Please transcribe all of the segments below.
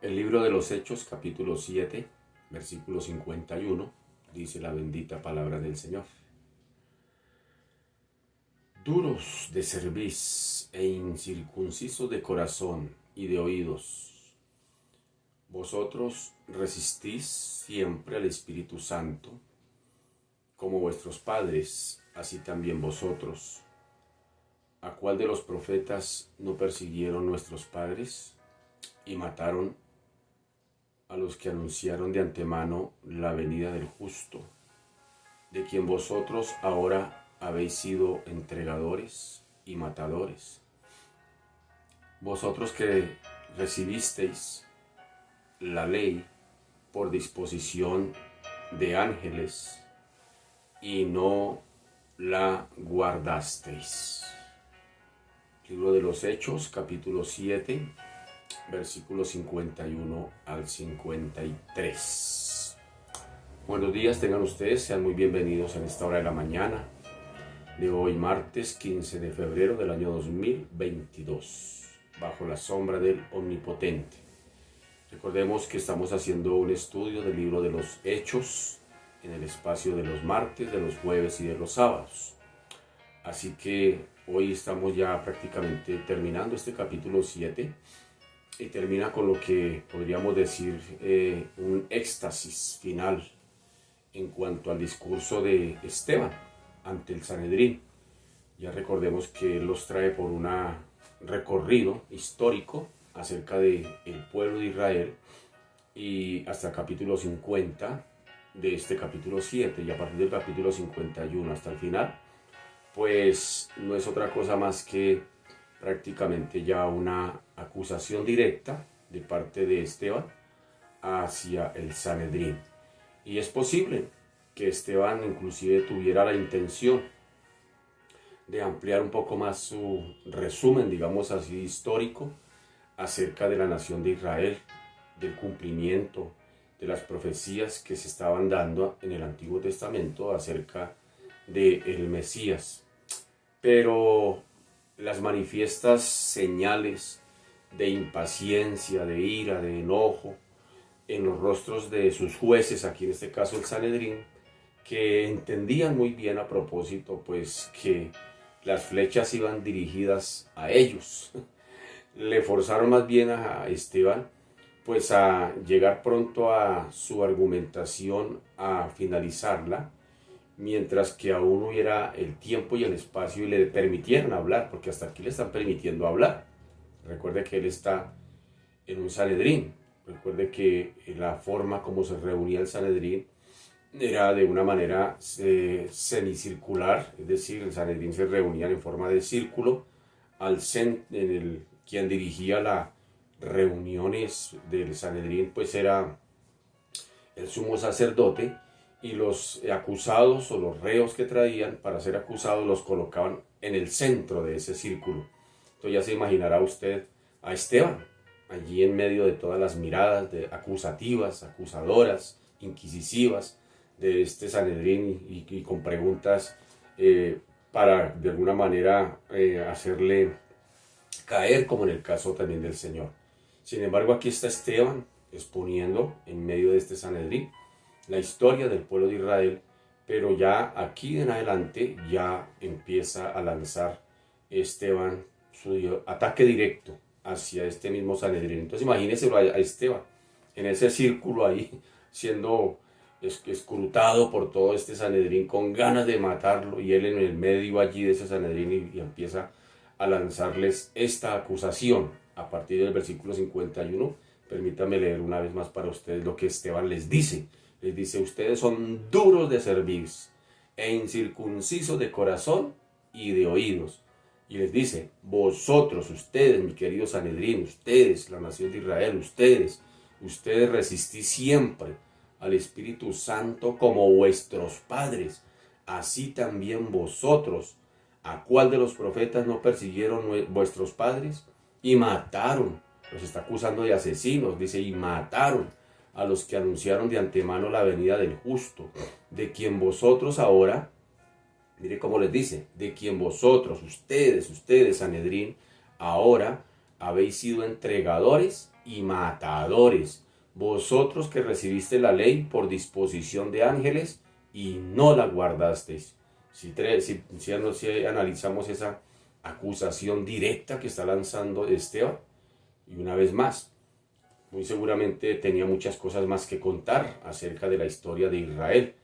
El libro de los Hechos, capítulo 7, versículo 51, dice la bendita palabra del Señor. Duros de cerviz e incircuncisos de corazón y de oídos, vosotros resistís siempre al Espíritu Santo, como vuestros padres, así también vosotros. ¿A cuál de los profetas no persiguieron nuestros padres y mataron a los que anunciaron de antemano la venida del justo, de quien vosotros ahora habéis sido entregadores y matadores? Vosotros que recibisteis la ley por disposición de ángeles y no la guardasteis. Libro de los Hechos, capítulo 7, versículos 51 al 53. Buenos días tengan ustedes, sean muy bienvenidos en esta hora de la mañana de hoy, martes 15 de febrero del año 2022, bajo la sombra del Omnipotente. Recordemos que estamos haciendo un estudio del libro de los Hechos en el espacio de los martes, de los jueves y de los sábados. Así que hoy estamos ya prácticamente terminando este capítulo 7 y termina con lo que podríamos decir un éxtasis final en cuanto al discurso de Esteban ante el Sanedrín. Ya recordemos que él los trae por un recorrido histórico acerca del pueblo de Israel y hasta el capítulo 50 de este capítulo 7, y a partir del capítulo 51 hasta el final, pues no es otra cosa más que prácticamente ya una acusación directa de parte de Esteban hacia el Sanedrín. Y es posible que Esteban inclusive tuviera la intención de ampliar un poco más su resumen, digamos así, histórico acerca de la nación de Israel, del cumplimiento de las profecías que se estaban dando en el Antiguo Testamento acerca del Mesías. Pero las manifiestas señales de impaciencia, de ira, de enojo en los rostros de sus jueces, aquí en este caso el Sanedrín, que entendían muy bien a propósito pues que las flechas iban dirigidas a ellos, le forzaron más bien a Esteban pues a llegar pronto a su argumentación, a finalizarla, mientras que aún hubiera el tiempo y el espacio y le permitieran hablar, porque hasta aquí le están permitiendo hablar. Recuerde que él está en un Sanedrín. Recuerde que la forma como se reunía el Sanedrín era de una manera semicircular, es decir, el Sanedrín se reunía en forma de círculo, quien dirigía las reuniones del Sanedrín pues era el sumo sacerdote, y los acusados o los reos que traían para ser acusados los colocaban en el centro de ese círculo. Entonces ya se imaginará usted a Esteban allí en medio de todas las miradas acusativas, acusadoras, inquisitivas de este Sanedrín, y con preguntas para de alguna manera hacerle caer, como en el caso también del Señor. Sin embargo, aquí está Esteban exponiendo en medio de este Sanedrín la historia del pueblo de Israel, pero ya aquí en adelante ya empieza a lanzar Esteban su ataque directo hacia este mismo Sanedrín. Entonces imagínenselo a Esteban en ese círculo ahí siendo escrutado por todo este Sanedrín con ganas de matarlo, y él en el medio allí de ese Sanedrín y empieza a lanzarles esta acusación a partir del versículo 51. Permítame leer una vez más para ustedes lo que Esteban les dice. Les dice: ustedes son duros de cerviz e incircuncisos de corazón y de oídos. Y les dice: vosotros, ustedes, mi querido Sanedrín, ustedes, la nación de Israel, ustedes resistís siempre al Espíritu Santo como vuestros padres. Así también vosotros. ¿A cuál de los profetas no persiguieron vuestros padres? Y mataron. Los está acusando de asesinos, dice, y mataron a los que anunciaron de antemano la venida del justo, de quien vosotros ahora, mire cómo les dice, de quien vosotros, ustedes, Sanedrín, ahora habéis sido entregadores y matadores, vosotros que recibiste la ley por disposición de ángeles y no la guardasteis. Si analizamos esa acusación directa que está lanzando Esteban, y una vez más, muy seguramente tenía muchas cosas más que contar acerca de la historia de Israel,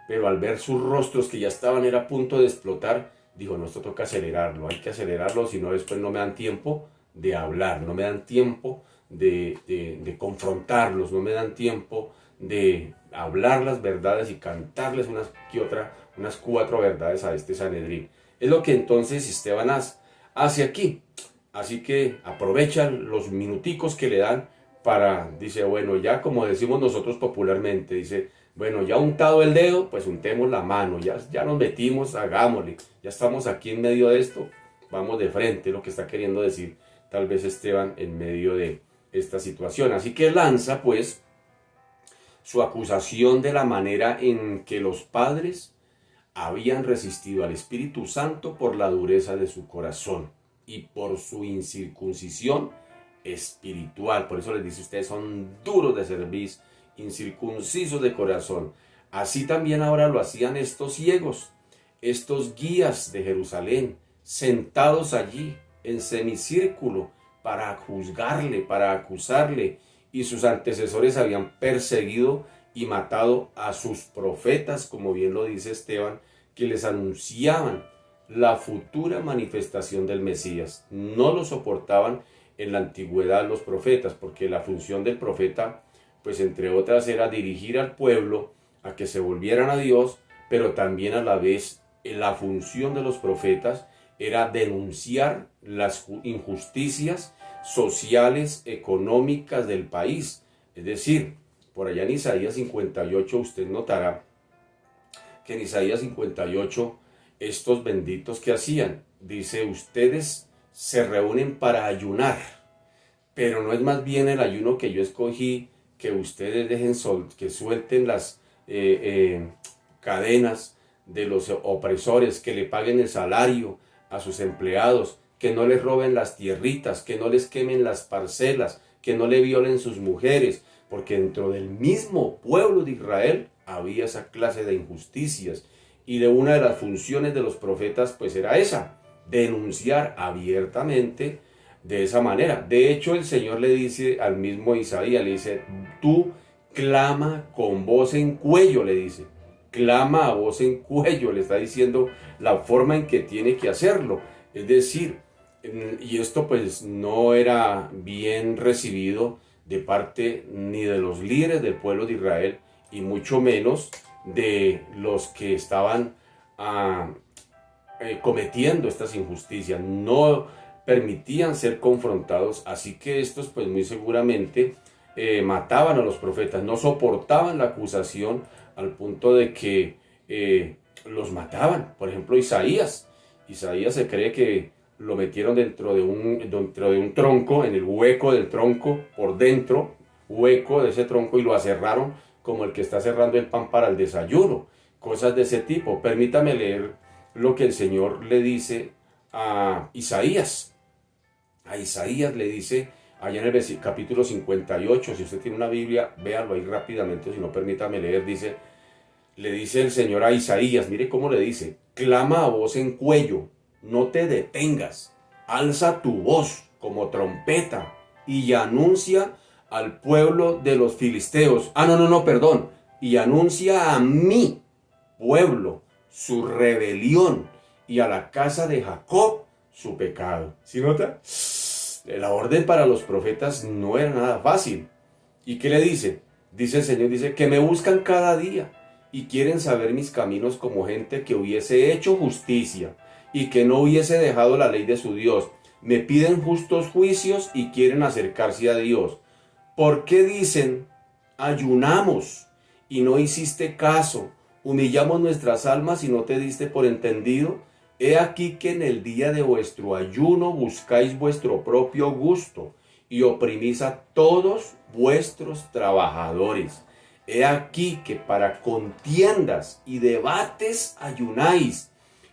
pero al ver sus rostros que ya estaban a punto de explotar, dijo, no, esto toca acelerarlo, hay que acelerarlo, si no después no me dan tiempo de hablar, no me dan tiempo de confrontarlos, no me dan tiempo de hablar las verdades y cantarles unas 4 verdades a este Sanedrín. Es lo que entonces Esteban hace aquí. Así que aprovechan los minuticos que le dan para, dice, bueno, ya como decimos nosotros popularmente, dice, bueno, ya untado el dedo, pues untemos la mano, ya nos metimos, hagámosle, ya estamos aquí en medio de esto, vamos de frente, lo que está queriendo decir tal vez Esteban en medio de esta situación. Así que lanza pues su acusación de la manera en que los padres habían resistido al Espíritu Santo por la dureza de su corazón y por su incircuncisión espiritual. Por eso les dice, ustedes son duros de cerviz, incircuncisos de corazón. Así también ahora lo hacían estos ciegos, estos guías de Jerusalén, sentados allí en semicírculo para juzgarle, para acusarle, y sus antecesores habían perseguido y matado a sus profetas, como bien lo dice Esteban, que les anunciaban la futura manifestación del Mesías. No lo soportaban en la antigüedad los profetas, porque la función del profeta, pues entre otras, era dirigir al pueblo a que se volvieran a Dios, pero también a la vez la función de los profetas era denunciar las injusticias sociales, económicas del país. Es decir, por allá en Isaías 58 usted notará que en Isaías 58 estos benditos que hacían, dice, ustedes se reúnen para ayunar, pero no es más bien el ayuno que yo escogí, que ustedes dejen que suelten las cadenas de los opresores, que le paguen el salario a sus empleados, que no les roben las tierritas, que no les quemen las parcelas, que no le violen sus mujeres, porque dentro del mismo pueblo de Israel había esa clase de injusticias, y de una de las funciones de los profetas pues era esa, denunciar abiertamente de esa manera. De hecho, el Señor le dice al mismo Isaías, le dice, tú clama con voz en cuello, le dice, clama a voz en cuello, le está diciendo la forma en que tiene que hacerlo. Es decir, y esto pues no era bien recibido de parte ni de los líderes del pueblo de Israel, y mucho menos de los que estaban cometiendo estas injusticias. No permitían ser confrontados, así que estos pues muy seguramente mataban a los profetas, no soportaban la acusación al punto de que los mataban. Por ejemplo, Isaías se cree que lo metieron dentro de un tronco, en el hueco del tronco, por dentro, hueco de ese tronco, y lo aserraron como el que está cerrando el pan para el desayuno, cosas de ese tipo. Permítame leer lo que el Señor le dice a Isaías. A Isaías le dice, allá en el capítulo 58, si usted tiene una Biblia, véalo ahí rápidamente, si no permítame leer, le dice el Señor a Isaías, mire cómo le dice, clama a voz en cuello, no te detengas, alza tu voz como trompeta y anuncia al pueblo de los filisteos, perdón, y anuncia a mi pueblo su rebelión y a la casa de Jacob su pecado. ¿Sí nota? La orden para los profetas no era nada fácil. ¿Y qué le dice? Dice el Señor, dice que me buscan cada día y quieren saber mis caminos como gente que hubiese hecho justicia y que no hubiese dejado la ley de su Dios. Me piden justos juicios y quieren acercarse a Dios. ¿Por qué dicen, ayunamos y no hiciste caso? Humillamos nuestras almas y no te diste por entendido. He aquí que en el día de vuestro ayuno buscáis vuestro propio gusto y oprimís a todos vuestros trabajadores. He aquí que para contiendas y debates ayunáis,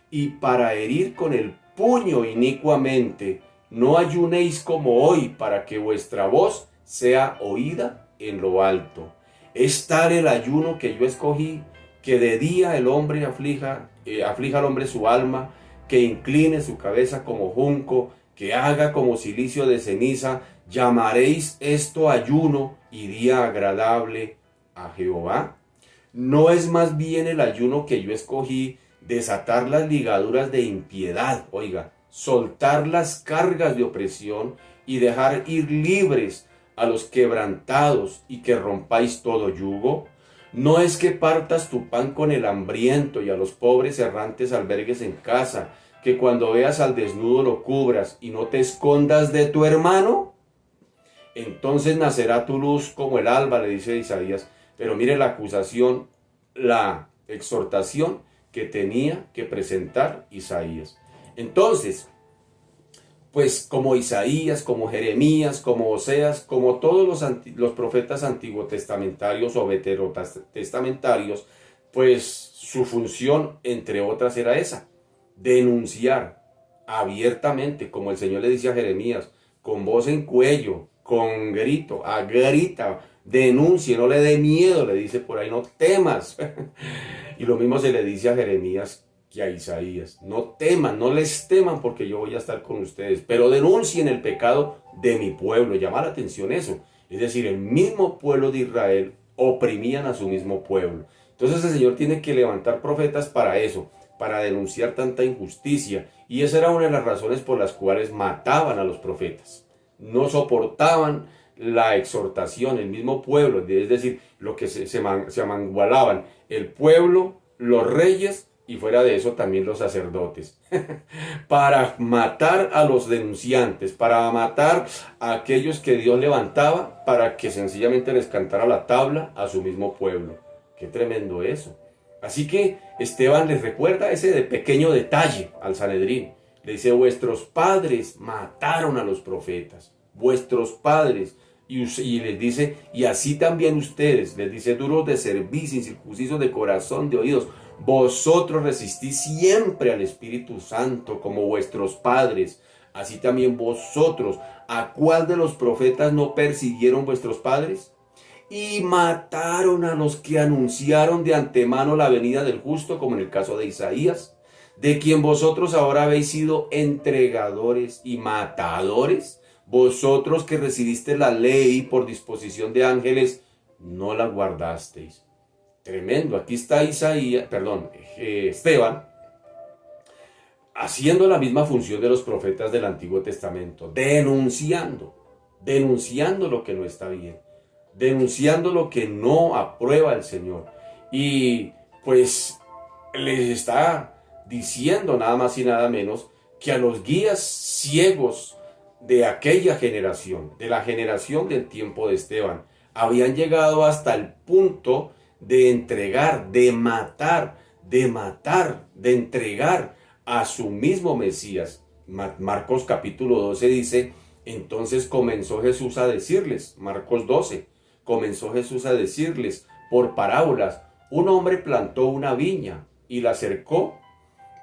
y para herir con el puño inicuamente. No ayunéis como hoy, para que vuestra voz sea oída en lo alto. Es tal el ayuno que yo escogí, que de día el hombre aflija al hombre su alma, que incline su cabeza como junco, que haga como cilicio de ceniza. Llamaréis esto ayuno y día agradable a Jehová. ¿No es más bien el ayuno que yo escogí desatar las ligaduras de impiedad, oiga, soltar las cargas de opresión y dejar ir libres a los quebrantados y que rompáis todo yugo? ¿No es que partas tu pan con el hambriento y a los pobres errantes albergues en casa, que cuando veas al desnudo lo cubras y no te escondas de tu hermano? Entonces nacerá tu luz como el alba, le dice Isaías. Pero mire la acusación, la exhortación que tenía que presentar Isaías. Entonces, pues como Isaías, como Jeremías, como Oseas, como todos los profetas antiguotestamentarios o veterotestamentarios, pues su función, entre otras, era esa: denunciar abiertamente, como el Señor le dice a Jeremías, con voz en cuello, con grito, grita, denuncie, no le dé miedo, le dice por ahí, no temas. Y lo mismo se le dice a Jeremías que a Isaías: no teman, no les teman, porque yo voy a estar con ustedes, pero denuncien el pecado de mi pueblo. Llama la atención eso, es decir, el mismo pueblo de Israel oprimían a su mismo pueblo. Entonces el Señor tiene que levantar profetas para eso, para denunciar tanta injusticia, y esa era una de las razones por las cuales mataban a los profetas. No soportaban la exhortación, el mismo pueblo, es decir, lo que se amangualaban, el pueblo, los reyes y fuera de eso también los sacerdotes, para matar a los denunciantes, para matar a aquellos que Dios levantaba para que sencillamente les cantara la tabla a su mismo pueblo. Qué tremendo eso. Así que Esteban les recuerda ese pequeño detalle al Sanedrín. Le dice: vuestros padres mataron a los profetas, vuestros padres. Y les dice: y así también ustedes, les dice, duros de cerviz, incircuncisos de corazón, de oídos, vosotros resistís siempre al Espíritu Santo como vuestros padres, así también vosotros. ¿A cuál de los profetas no persiguieron vuestros padres? Y mataron a los que anunciaron de antemano la venida del justo, como en el caso de Isaías, de quien vosotros ahora habéis sido entregadores y matadores. Vosotros que recibiste la ley por disposición de ángeles, no la guardasteis. Tremendo. Aquí está Esteban, haciendo la misma función de los profetas del Antiguo Testamento, denunciando lo que no está bien, denunciando lo que no aprueba el Señor. Y pues les está diciendo nada más y nada menos que a los guías ciegos de aquella generación, de la generación del tiempo de Esteban, habían llegado hasta el punto de entregar, de matar, de entregar a su mismo Mesías. Marcos capítulo 12 dice: entonces comenzó Jesús a decirles, Marcos 12, comenzó Jesús a decirles por parábolas: un hombre plantó una viña y la cercó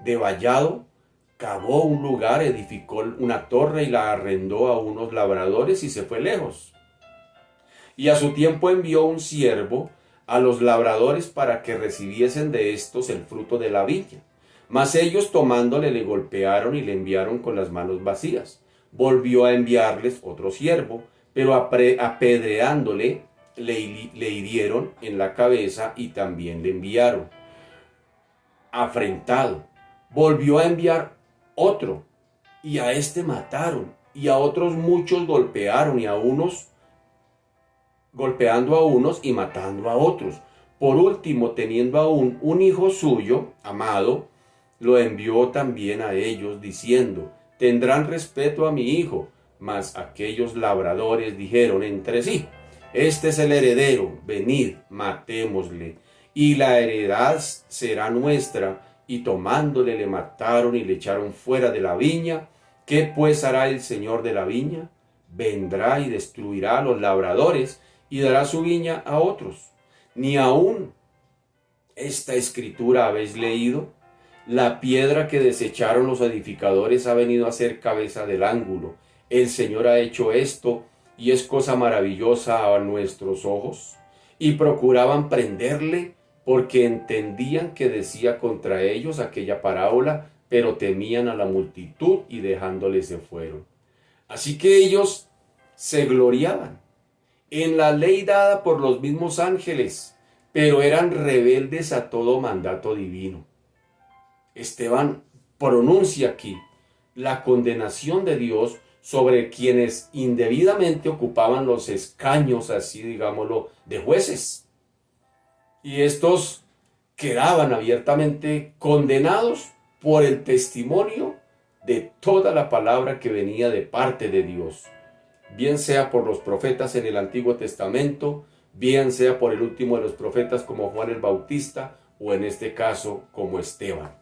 de vallado, cavó un lugar, edificó una torre y la arrendó a unos labradores y se fue lejos. Y a su tiempo envió un siervo a los labradores para que recibiesen de estos el fruto de la viña. Mas ellos, tomándole, le golpearon y le enviaron con las manos vacías. Volvió a enviarles otro siervo, pero apedreándole le hirieron en la cabeza y también le enviaron. Afrentado, volvió a enviar otro, y a este mataron, y a otros muchos golpearon, y a unos golpeando a unos y matando a otros. Por último, teniendo aún un hijo suyo, amado, lo envió también a ellos, diciendo: tendrán respeto a mi hijo. Mas aquellos labradores dijeron entre sí: este es el heredero, venid, matémosle, y la heredad será nuestra. Y tomándole le mataron y le echaron fuera de la viña. ¿Qué pues hará el Señor de la viña? Vendrá y destruirá a los labradores y dará su viña a otros. Ni aún esta escritura habéis leído: la piedra que desecharon los edificadores ha venido a ser cabeza del ángulo. El Señor ha hecho esto y es cosa maravillosa a nuestros ojos, y procuraban prenderle porque entendían que decía contra ellos aquella parábola, pero temían a la multitud y dejándole se fueron. Así que ellos se gloriaban en la ley dada por los mismos ángeles, pero eran rebeldes a todo mandato divino. Esteban pronuncia aquí la condenación de Dios sobre quienes indebidamente ocupaban los escaños, así digámoslo, de jueces. Y estos quedaban abiertamente condenados por el testimonio de toda la palabra que venía de parte de Dios, bien sea por los profetas en el Antiguo Testamento, bien sea por el último de los profetas como Juan el Bautista, o en este caso como Esteban,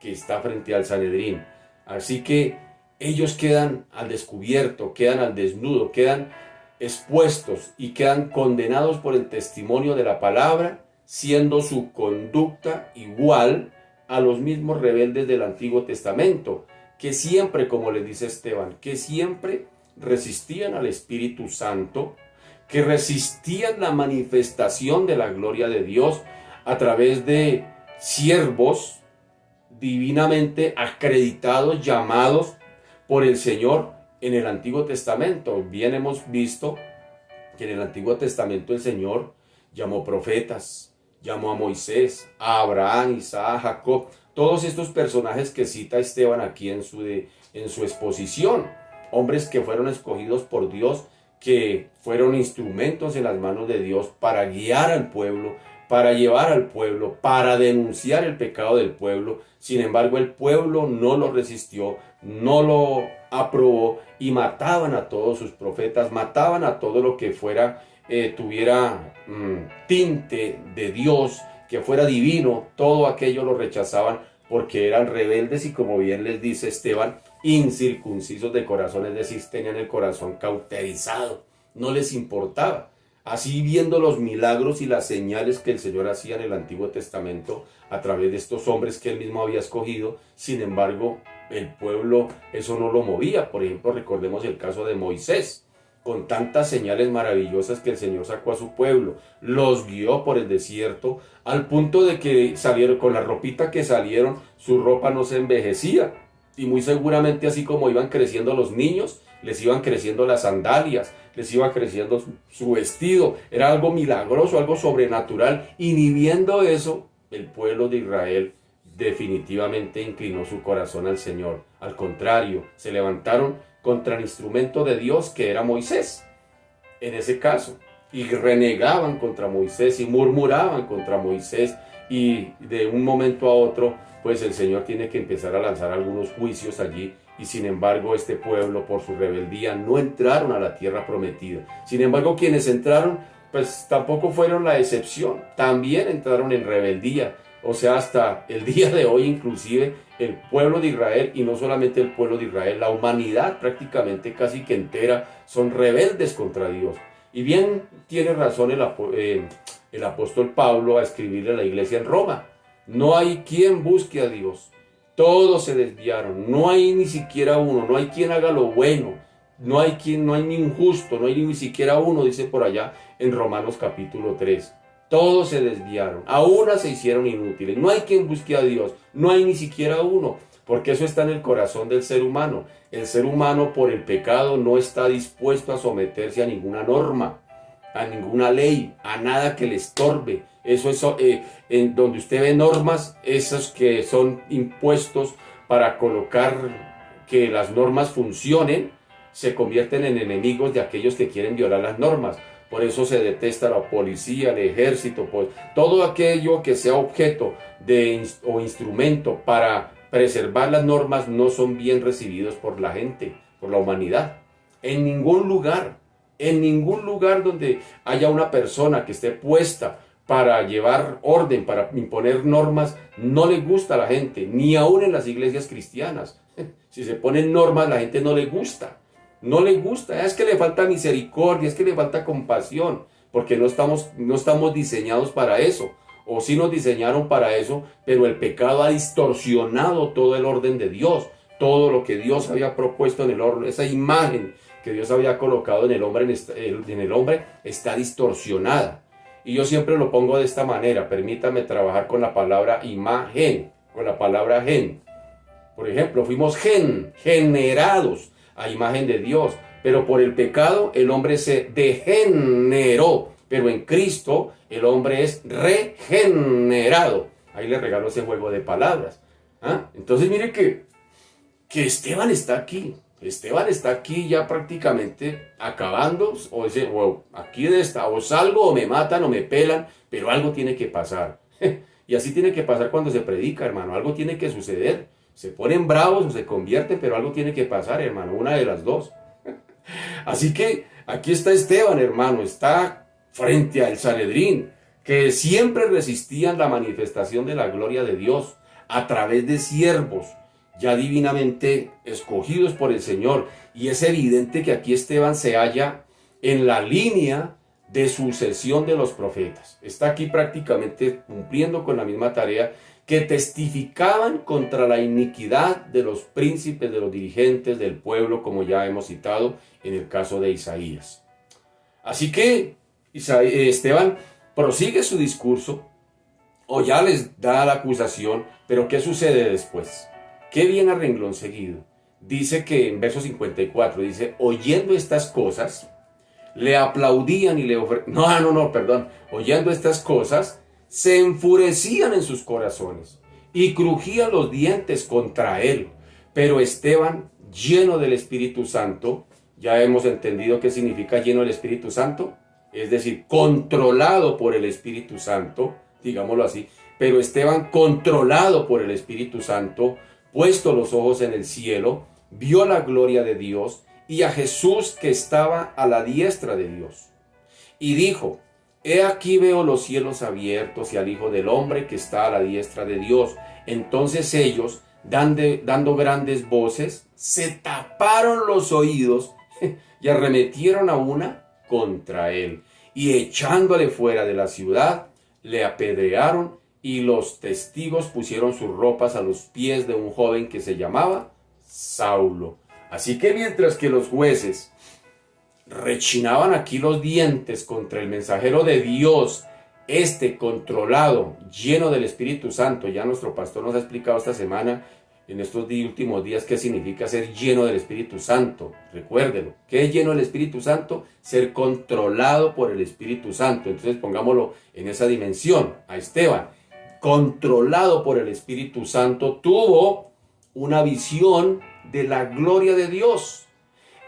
que está frente al Sanedrín. Así que ellos quedan al descubierto, quedan al desnudo, quedan expuestos y quedan condenados por el testimonio de la palabra, siendo su conducta igual a los mismos rebeldes del Antiguo Testamento, que siempre, como les dice Esteban, que siempre resistían al Espíritu Santo, que resistían la manifestación de la gloria de Dios a través de siervos divinamente acreditados, llamados por el Señor en el Antiguo Testamento. Bien hemos visto que en el Antiguo Testamento el Señor llamó profetas, llamó a Moisés, a Abraham, Isaac, Jacob, todos estos personajes que cita Esteban aquí en su exposición, hombres que fueron escogidos por Dios, que fueron instrumentos en las manos de Dios para guiar al pueblo, para llevar al pueblo, para denunciar el pecado del pueblo. Sin embargo, el pueblo no lo resistió, no lo aprobó y mataban a todos sus profetas, mataban a todo lo que fuera, tuviera tinte de Dios, que fuera divino, todo aquello lo rechazaban porque eran rebeldes y, como bien les dice Esteban, incircuncisos de corazón, es decir, tenían el corazón cauterizado, no les importaba. Así, viendo los milagros y las señales que el Señor hacía en el Antiguo Testamento a través de estos hombres que él mismo había escogido, sin embargo, el pueblo eso no lo movía. Por ejemplo, recordemos el caso de Moisés, con tantas señales maravillosas que el Señor sacó a su pueblo, los guió por el desierto, al punto de que salieron, con la ropita que salieron, su ropa no se envejecía. Y muy seguramente, así como iban creciendo los niños, les iban creciendo las sandalias, les iba creciendo su vestido. Era algo milagroso, algo sobrenatural. Y ni viendo eso, el pueblo de Israel definitivamente inclinó su corazón al Señor. Al contrario, se levantaron contra el instrumento de Dios, que era Moisés, en ese caso, y renegaban contra Moisés y murmuraban contra Moisés, y de un momento a otro, pues el Señor tiene que empezar a lanzar algunos juicios allí, y sin embargo este pueblo, por su rebeldía, no entraron a la tierra prometida. Sin embargo, quienes entraron, pues tampoco fueron la excepción, también entraron en rebeldía. O sea, hasta el día de hoy, inclusive, el pueblo de Israel, y no solamente el pueblo de Israel, la humanidad prácticamente casi que entera, son rebeldes contra Dios. Y bien tiene razón el apóstol Pablo a escribirle a la iglesia en Roma. No hay quien busque a Dios. Todos se desviaron. No hay ni siquiera uno. No hay quien haga lo bueno. No hay ni un justo. No hay ni siquiera uno, dice por allá en Romanos capítulo 3. Todos se desviaron, a una se hicieron inútiles. No hay quien busque a Dios, no hay ni siquiera uno, porque eso está en el corazón del ser humano. El ser humano, por el pecado, no está dispuesto a someterse a ninguna norma, a ninguna ley, a nada que le estorbe. Eso es en donde usted ve normas, esos que son impuestos para colocar que las normas funcionen, se convierten en enemigos de aquellos que quieren violar las normas. Por eso se detesta la policía, el ejército, pues todo aquello que sea objeto o instrumento para preservar las normas no son bien recibidos por la gente, por la humanidad. En ningún lugar donde haya una persona que esté puesta para llevar orden, para imponer normas, no le gusta a la gente, ni aún en las iglesias cristianas. Si se ponen normas, la gente no le gusta. No le gusta, es que le falta misericordia, es que le falta compasión, porque no estamos diseñados para eso, o sí nos diseñaron para eso, pero el pecado ha distorsionado todo el orden de Dios, todo lo que Dios había propuesto en el orden, esa imagen que Dios había colocado en el hombre, está distorsionada. Y yo siempre lo pongo de esta manera. Permítame trabajar con la palabra imagen, con la palabra gen. Por ejemplo, fuimos generados a imagen de Dios, pero por el pecado el hombre se degeneró, pero en Cristo el hombre es regenerado. Ahí le regalo ese juego de palabras. ¿Ah? Entonces mire que Esteban está aquí. Esteban está aquí ya prácticamente acabando, o dice, wow, aquí de esta, o salgo o me matan o me pelan, pero algo tiene que pasar. Y así tiene que pasar cuando se predica, hermano, algo tiene que suceder. Se ponen bravos o se convierten, pero algo tiene que pasar, hermano, una de las dos. Así que aquí está Esteban, hermano, está frente al Sanedrín, que siempre resistían la manifestación de la gloria de Dios a través de siervos ya divinamente escogidos por el Señor. Y es evidente que aquí Esteban se halla en la línea de sucesión de los profetas. Está aquí prácticamente cumpliendo con la misma tarea, que testificaban contra la iniquidad de los príncipes, de los dirigentes del pueblo, como ya hemos citado en el caso de Isaías. Así que Esteban prosigue su discurso, o ya les da la acusación, pero ¿qué sucede después? ¿Qué viene a renglón seguido? Dice que en verso 54, dice, oyendo estas cosas, le aplaudían y le ofrecían, oyendo estas cosas, se enfurecían en sus corazones y crujían los dientes contra él. Pero Esteban, lleno del Espíritu Santo, ya hemos entendido qué significa lleno del Espíritu Santo, es decir, controlado por el Espíritu Santo, digámoslo así, pero Esteban, controlado por el Espíritu Santo, puesto los ojos en el cielo, vio la gloria de Dios y a Jesús que estaba a la diestra de Dios. Y dijo, he aquí veo los cielos abiertos y al Hijo del Hombre que está a la diestra de Dios. Entonces ellos, dando grandes voces, se taparon los oídos y arremetieron a una contra él. Y echándole fuera de la ciudad, le apedrearon, y los testigos pusieron sus ropas a los pies de un joven que se llamaba Saulo. Así que mientras que los jueces rechinaban aquí los dientes contra el mensajero de Dios, controlado, lleno del Espíritu Santo, ya nuestro pastor nos ha explicado esta semana, en estos últimos días, qué significa ser lleno del Espíritu Santo. Recuérdelo, ¿qué es lleno del Espíritu Santo? Ser controlado por el Espíritu Santo. Entonces pongámoslo en esa dimensión. A Esteban, controlado por el Espíritu Santo, tuvo una visión de la gloria de Dios,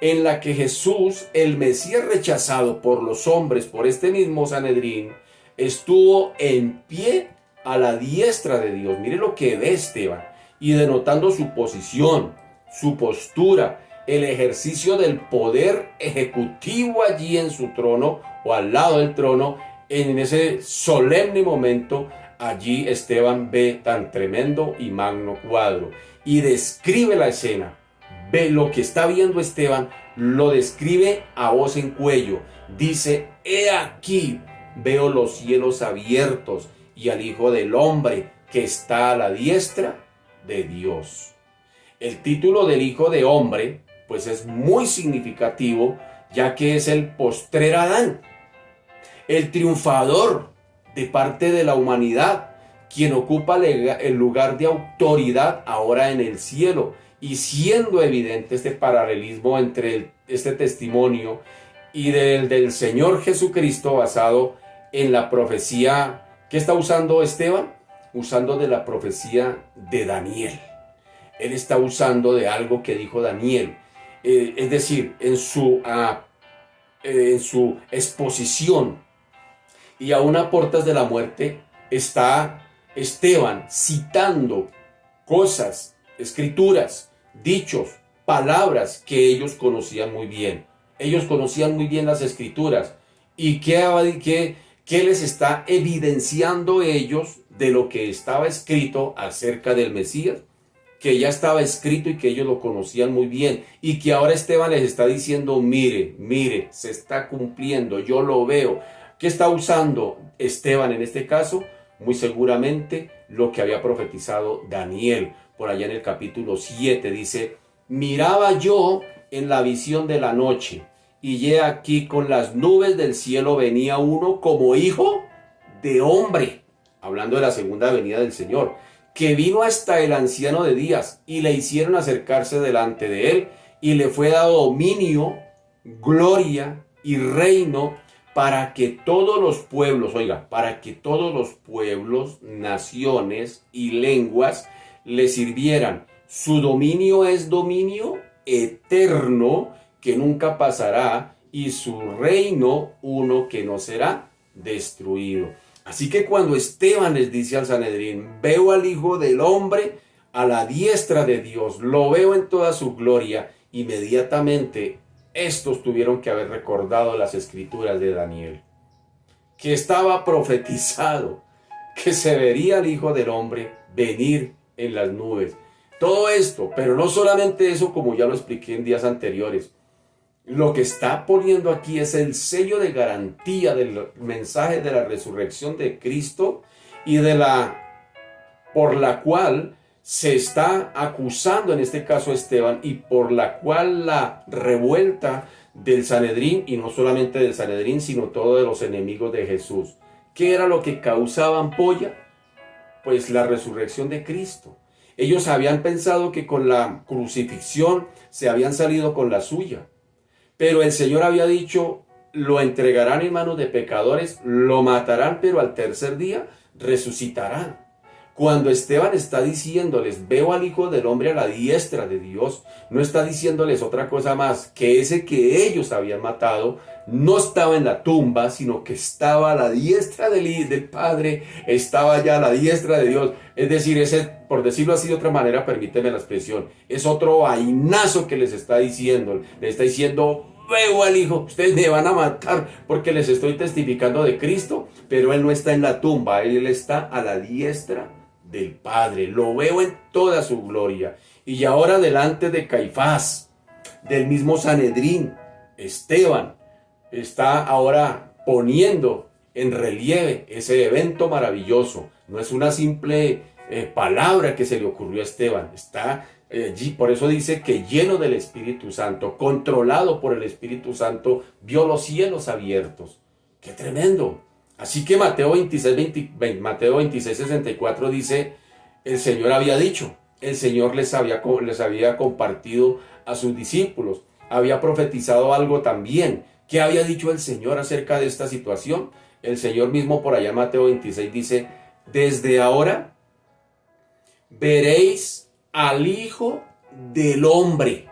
en la que Jesús, el Mesías rechazado por los hombres, por este mismo Sanedrín, estuvo en pie a la diestra de Dios. Mire lo que ve Esteban, y denotando su posición, su postura, el ejercicio del poder ejecutivo allí en su trono o al lado del trono, en ese solemne momento. Allí Esteban ve tan tremendo y magno cuadro y describe la escena. Ve lo que está viendo Esteban, lo describe a voz en cuello. Dice, he aquí, veo los cielos abiertos y al Hijo del Hombre que está a la diestra de Dios. El título del Hijo de Hombre, pues es muy significativo, ya que es el postrer Adán, el triunfador de parte de la humanidad, quien ocupa el lugar de autoridad ahora en el cielo, y siendo evidente este paralelismo entre este testimonio y del Señor Jesucristo, basado en la profecía que está usando Esteban, usando de la profecía de Daniel. Él está usando de algo que dijo Daniel, es decir, en su exposición. Y aún a puertas de la muerte está Esteban citando cosas, escrituras, dichos, palabras que ellos conocían muy bien. Ellos conocían muy bien las escrituras. ¿Y qué les está evidenciando ellos de lo que estaba escrito acerca del Mesías? Que ya estaba escrito y que ellos lo conocían muy bien. Y que ahora Esteban les está diciendo, mire, se está cumpliendo, yo lo veo. ¿Qué está usando Esteban en este caso? Muy seguramente lo que había profetizado Daniel. Por allá en el capítulo 7 dice, miraba yo en la visión de la noche, y he aquí con las nubes del cielo venía uno como hijo de hombre, hablando de la segunda venida del Señor, que vino hasta el anciano de días, y le hicieron acercarse delante de él, y le fue dado dominio, gloria y reino, para que todos los pueblos, oiga, para que todos los pueblos, naciones y lenguas le sirvieran. Su dominio es dominio eterno que nunca pasará, y su reino uno que no será destruido. Así que cuando Esteban les dice al Sanedrín, veo al Hijo del Hombre a la diestra de Dios, lo veo en toda su gloria, inmediatamente estos tuvieron que haber recordado las escrituras de Daniel, que estaba profetizado que se vería al Hijo del Hombre venir en las nubes. Todo esto, pero no solamente eso, como ya lo expliqué en días anteriores. Lo que está poniendo aquí es el sello de garantía del mensaje de la resurrección de Cristo, y por la cual se está acusando en este caso a Esteban, y por la cual la revuelta del Sanedrín, y no solamente del Sanedrín, sino todos los enemigos de Jesús. ¿Qué era lo que causaba ampolla? Pues la resurrección de Cristo. Ellos habían pensado que con la crucifixión se habían salido con la suya, pero el Señor había dicho, lo entregarán en manos de pecadores, lo matarán, pero al tercer día resucitarán. Cuando Esteban está diciéndoles, veo al Hijo del Hombre a la diestra de Dios, no está diciéndoles otra cosa más, que ese que ellos habían matado no estaba en la tumba, sino que estaba a la diestra del Padre, estaba ya a la diestra de Dios. Es decir, ese, por decirlo así de otra manera, permíteme la expresión, es otro vainazo que les está diciendo. Les está diciendo, veo al Hijo, ustedes me van a matar porque les estoy testificando de Cristo, pero Él no está en la tumba, Él está a la diestra del Padre, lo veo en toda su gloria. Y ahora delante de Caifás, del mismo Sanedrín, Esteban está ahora poniendo en relieve ese evento maravilloso. No es una simple palabra que se le ocurrió a Esteban, está allí, por eso dice que lleno del Espíritu Santo, controlado por el Espíritu Santo, vio los cielos abiertos. ¡Qué tremendo! Así que Mateo 26, 64 dice, el Señor había dicho, el Señor les había compartido a sus discípulos, había profetizado algo también. ¿Qué había dicho el Señor acerca de esta situación? El Señor mismo por allá en Mateo 26 dice, desde ahora veréis al Hijo del Hombre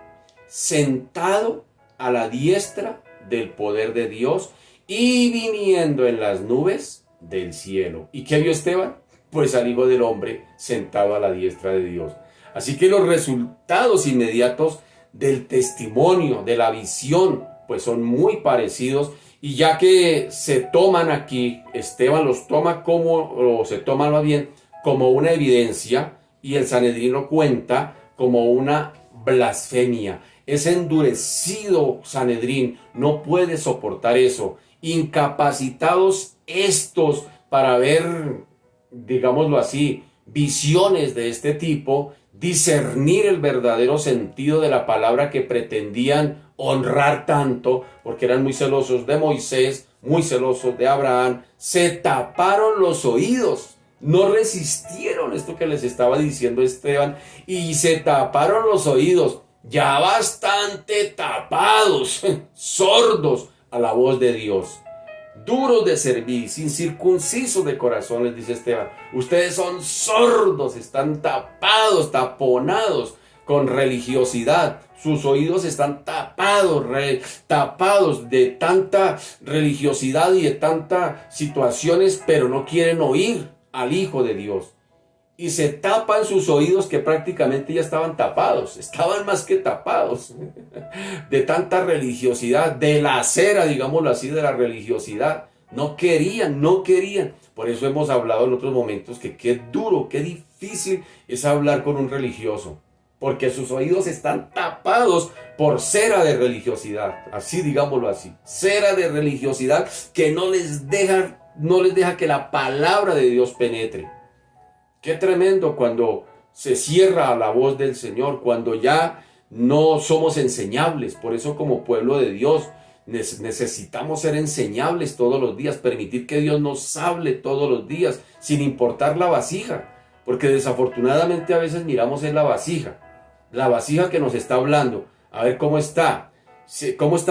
sentado a la diestra del poder de Dios y viniendo en las nubes del cielo. ¿Y qué vio Esteban? Pues al Hijo del Hombre sentado a la diestra de Dios. Así que los resultados inmediatos del testimonio, de la visión, pues son muy parecidos. Y ya que se toman aquí, Esteban los toma o se toma más bien como una evidencia, y el Sanedrín lo cuenta como una blasfemia. Ese endurecido Sanedrín no puede soportar eso. Incapacitados estos para ver, digámoslo así, visiones de este tipo, discernir el verdadero sentido de la palabra que pretendían honrar tanto, porque eran muy celosos de Moisés, muy celosos de Abraham, se taparon los oídos, no resistieron esto que les estaba diciendo Esteban, y se taparon los oídos, ya bastante tapados, sordos a la voz de Dios, duros de servir, incircuncisos de corazón, les dice Esteban. Ustedes son sordos, están tapados, taponados con religiosidad. Sus oídos están tapados de tanta religiosidad y de tantas situaciones, pero no quieren oír al Hijo de Dios. Y se tapan sus oídos que prácticamente ya estaban tapados, estaban más que tapados de tanta religiosidad, de la cera, digámoslo así, de la religiosidad. No querían. Por eso hemos hablado en otros momentos que qué duro, qué difícil es hablar con un religioso, porque sus oídos están tapados por cera de religiosidad, así digámoslo así, cera de religiosidad que no les deja que la palabra de Dios penetre. Qué tremendo cuando se cierra a la voz del Señor, cuando ya no somos enseñables. Por eso, como pueblo de Dios, necesitamos ser enseñables todos los días, permitir que Dios nos hable todos los días, sin importar la vasija, porque desafortunadamente a veces miramos en la vasija que nos está hablando, a ver cómo está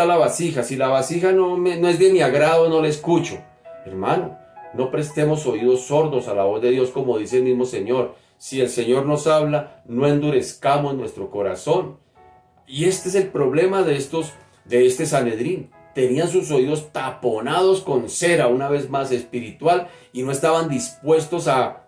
la vasija. Si la vasija no es de mi agrado, no la escucho. Hermano, no prestemos oídos sordos a la voz de Dios, como dice el mismo Señor. Si el Señor nos habla, no endurezcamos nuestro corazón. Y este es el problema de este Sanedrín. Tenían sus oídos taponados con cera, una vez más espiritual, y no estaban dispuestos a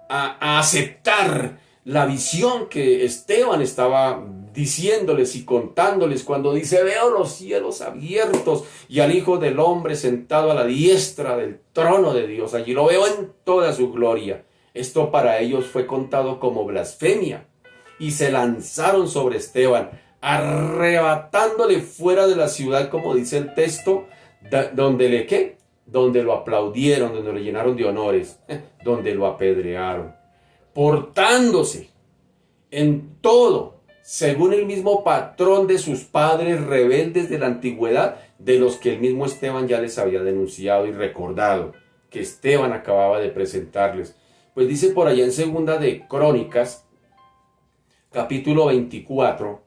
aceptar la visión que Esteban estaba diciéndoles y contándoles cuando dice: veo los cielos abiertos y al Hijo del Hombre sentado a la diestra del trono de Dios. Allí lo veo en toda su gloria. Esto para ellos fue contado como blasfemia y se lanzaron sobre Esteban, arrebatándole fuera de la ciudad, como dice el texto, donde lo aplaudieron, donde lo llenaron de honores, donde lo apedrearon, portándose en todo según el mismo patrón de sus padres rebeldes de la antigüedad, de los que el mismo Esteban ya les había denunciado y recordado, que Esteban acababa de presentarles. Pues dice por allá en Segunda de Crónicas, capítulo 24,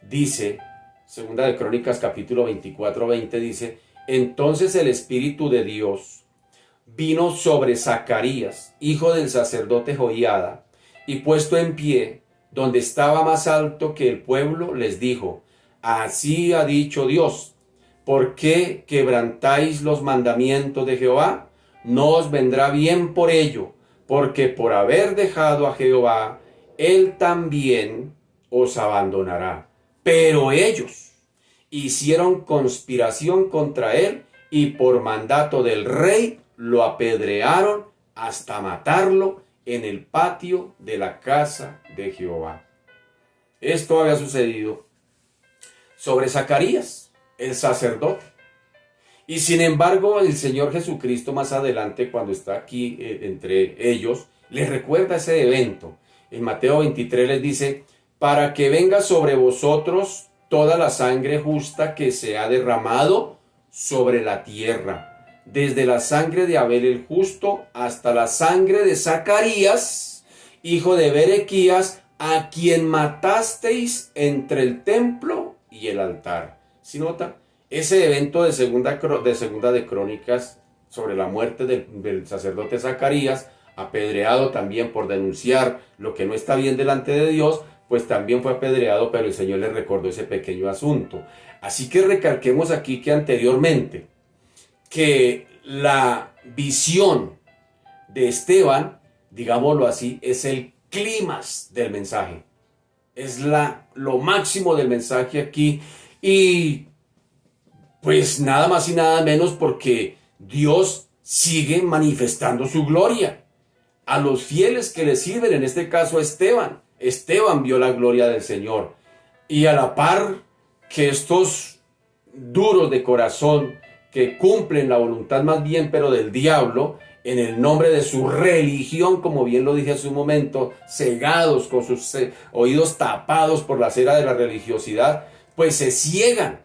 dice, Segunda de Crónicas, capítulo 24, 20, dice: entonces el Espíritu de Dios vino sobre Zacarías, hijo del sacerdote Joiada, y puesto en pie, donde estaba más alto que el pueblo, les dijo: así ha dicho Dios, ¿por qué quebrantáis los mandamientos de Jehová? No os vendrá bien por ello, porque por haber dejado a Jehová, Él también os abandonará. Pero ellos hicieron conspiración contra él y por mandato del rey lo apedrearon hasta matarlo en el patio de la casa de Jehová. Esto había sucedido sobre Zacarías, el sacerdote. Y sin embargo, el Señor Jesucristo más adelante, cuando está aquí entre ellos, les recuerda ese evento. En Mateo 23 les dice: para que venga sobre vosotros toda la sangre justa que se ha derramado sobre la tierra, desde la sangre de Abel el justo hasta la sangre de Zacarías, hijo de Berequías, a quien matasteis entre el templo y el altar. ¿Sí nota? Ese evento de segunda de Crónicas sobre la muerte del sacerdote Zacarías, apedreado también por denunciar lo que no está bien delante de Dios, pues también fue apedreado, pero el Señor le recordó ese pequeño asunto. Así que recalquemos aquí que anteriormente, que la visión de Esteban, digámoslo así, es el clímax del mensaje. Es lo máximo del mensaje aquí. Y pues nada más y nada menos porque Dios sigue manifestando su gloria a los fieles que le sirven, en este caso a Esteban. Esteban vio la gloria del Señor. Y a la par que estos duros de corazón, que cumplen la voluntad más bien pero del diablo, en el nombre de su religión, como bien lo dije hace un momento, cegados, con sus oídos tapados por la cera de la religiosidad, pues se ciegan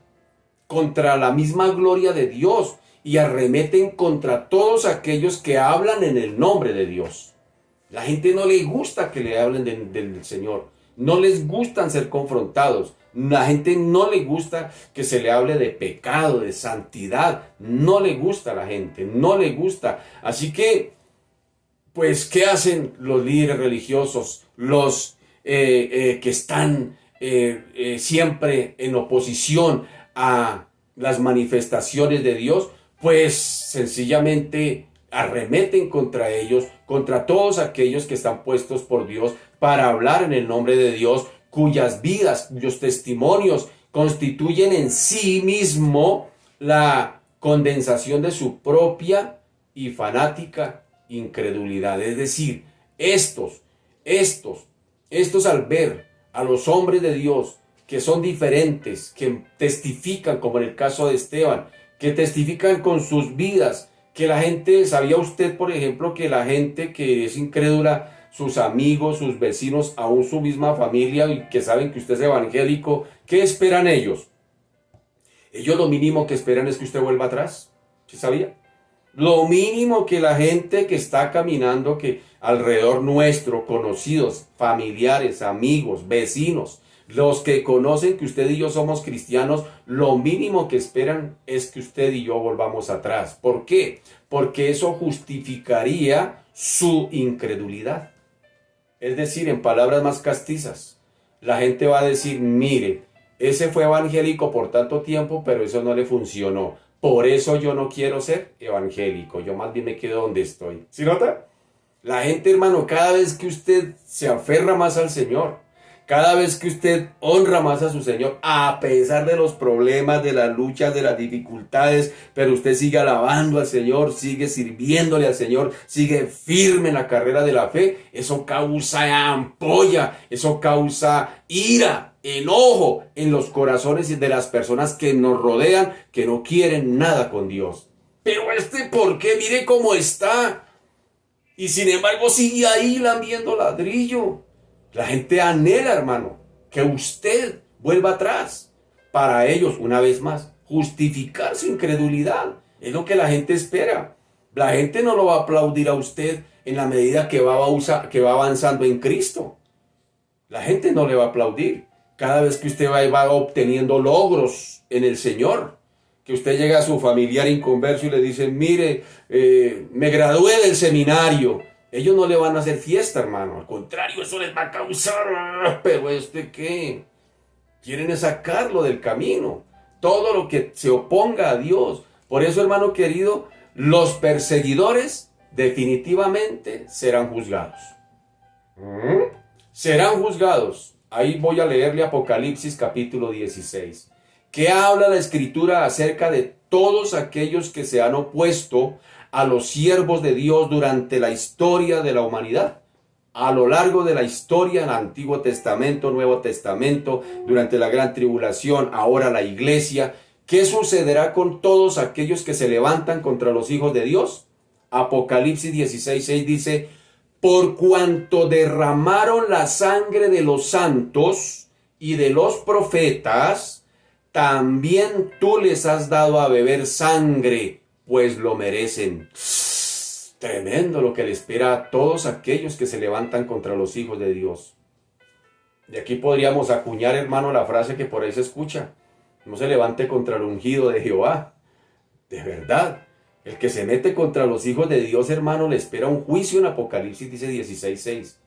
contra la misma gloria de Dios y arremeten contra todos aquellos que hablan en el nombre de Dios. La gente no le gusta que le hablen del Señor, no les gustan ser confrontados, la gente no le gusta que se le hable de pecado, de santidad, no le gusta a la gente, no le gusta. Así que, pues, ¿qué hacen los líderes religiosos, los que están siempre en oposición a las manifestaciones de Dios? Pues sencillamente arremeten contra ellos, contra todos aquellos que están puestos por Dios para hablar en el nombre de Dios, cuyas vidas, cuyos testimonios constituyen en sí mismo la condensación de su propia y fanática incredulidad. Es decir, estos al ver a los hombres de Dios que son diferentes, que testifican, como en el caso de Esteban, que testifican con sus vidas, que la gente, ¿sabía usted, por ejemplo, que la gente que es incrédula sus amigos, sus vecinos, aún su misma familia, y que saben que usted es evangélico, ¿qué esperan ellos? Ellos lo mínimo que esperan es que usted vuelva atrás. ¿Sí sabía? Lo mínimo que la gente que está caminando, que alrededor nuestro, conocidos, familiares, amigos, vecinos, los que conocen que usted y yo somos cristianos, lo mínimo que esperan es que usted y yo volvamos atrás. ¿Por qué? Porque eso justificaría su incredulidad. Es decir, en palabras más castizas, la gente va a decir, mire, ese fue evangélico por tanto tiempo, pero eso no le funcionó. Por eso yo no quiero ser evangélico, yo más bien me quedo donde estoy. ¿Sí nota? La gente, hermano, cada vez que usted se aferra más al Señor, cada vez que usted honra más a su Señor, a pesar de los problemas, de las luchas, de las dificultades, pero usted sigue alabando al Señor, sigue sirviéndole al Señor, sigue firme en la carrera de la fe, eso causa ampolla, eso causa ira, enojo en los corazones de las personas que nos rodean, que no quieren nada con Dios. Pero ¿por qué? Mire cómo está. Y sin embargo sigue ahí lambiendo ladrillo. La gente anhela, hermano, que usted vuelva atrás. Para ellos, una vez más, justificar su incredulidad. Es lo que la gente espera. La gente no lo va a aplaudir a usted en la medida que va avanzando en Cristo. La gente no le va a aplaudir. Cada vez que usted va obteniendo logros en el Señor, que usted llega a su familiar inconverso y le dice, mire, me gradué del seminario. Ellos no le van a hacer fiesta, hermano. Al contrario, eso les va a causar, pero ¿qué? Quieren sacarlo del camino. Todo lo que se oponga a Dios. Por eso, hermano querido, los perseguidores definitivamente serán juzgados. Serán juzgados. Ahí voy a leerle Apocalipsis capítulo 16. ¿Qué habla la Escritura acerca de todos aquellos que se han opuesto a los siervos de Dios durante la historia de la humanidad? A lo largo de la historia, en el Antiguo Testamento, Nuevo Testamento, durante la Gran Tribulación, ahora la Iglesia. ¿Qué sucederá con todos aquellos que se levantan contra los hijos de Dios? Apocalipsis 16:6 dice, por cuanto derramaron la sangre de los santos y de los profetas, también tú les has dado a beber sangre, pues lo merecen. Tremendo lo que le espera a todos aquellos que se levantan contra los hijos de Dios. De aquí podríamos acuñar, hermano, la frase que por ahí se escucha. No se levante contra el ungido de Jehová. De verdad, el que se mete contra los hijos de Dios, hermano, le espera un juicio en Apocalipsis, dice 16:6.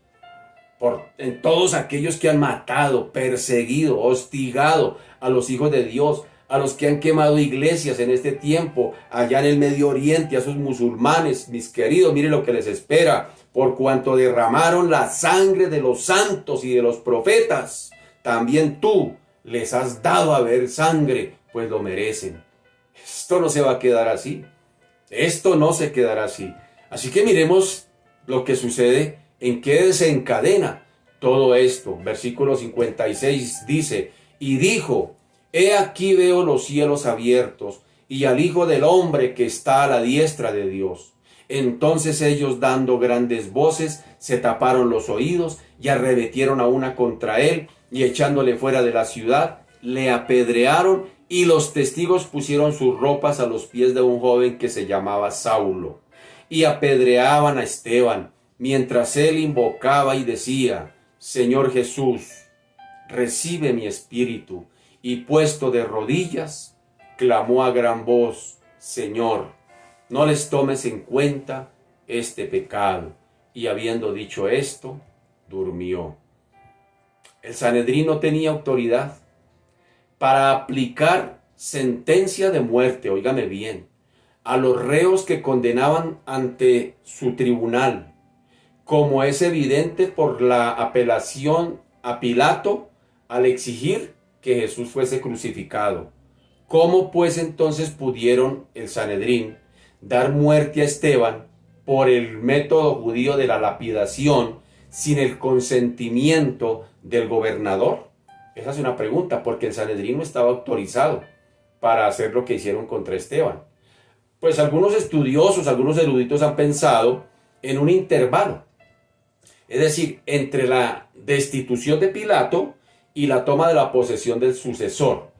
En todos aquellos que han matado, perseguido, hostigado a los hijos de Dios, a los que han quemado iglesias en este tiempo, allá en el Medio Oriente, a esos musulmanes, mis queridos, mire lo que les espera, por cuanto derramaron la sangre de los santos y de los profetas, también tú les has dado a beber sangre, pues lo merecen. Esto no se va a quedar así, esto no se quedará así. Así que miremos lo que sucede, en qué desencadena todo esto. Versículo 56 dice, y dijo, he aquí veo los cielos abiertos y al Hijo del Hombre que está a la diestra de Dios. Entonces ellos, dando grandes voces, se taparon los oídos y arremetieron a una contra él, y echándole fuera de la ciudad, le apedrearon, y los testigos pusieron sus ropas a los pies de un joven que se llamaba Saulo, y apedreaban a Esteban, mientras él invocaba y decía, Señor Jesús, recibe mi espíritu. Y puesto de rodillas, clamó a gran voz, Señor, no les tomes en cuenta este pecado. Y habiendo dicho esto, durmió. El Sanedrín no tenía autoridad para aplicar sentencia de muerte, óigame bien, a los reos que condenaban ante su tribunal, como es evidente por la apelación a Pilato al exigir que Jesús fuese crucificado. ¿Cómo pues entonces pudieron el Sanedrín dar muerte a Esteban por el método judío de la lapidación sin el consentimiento del gobernador? Esa es una pregunta, porque el Sanedrín no estaba autorizado para hacer lo que hicieron contra Esteban. Pues algunos estudiosos, algunos eruditos han pensado en un intervalo Es decir, entre la destitución de Pilato y la toma de la posesión del sucesor,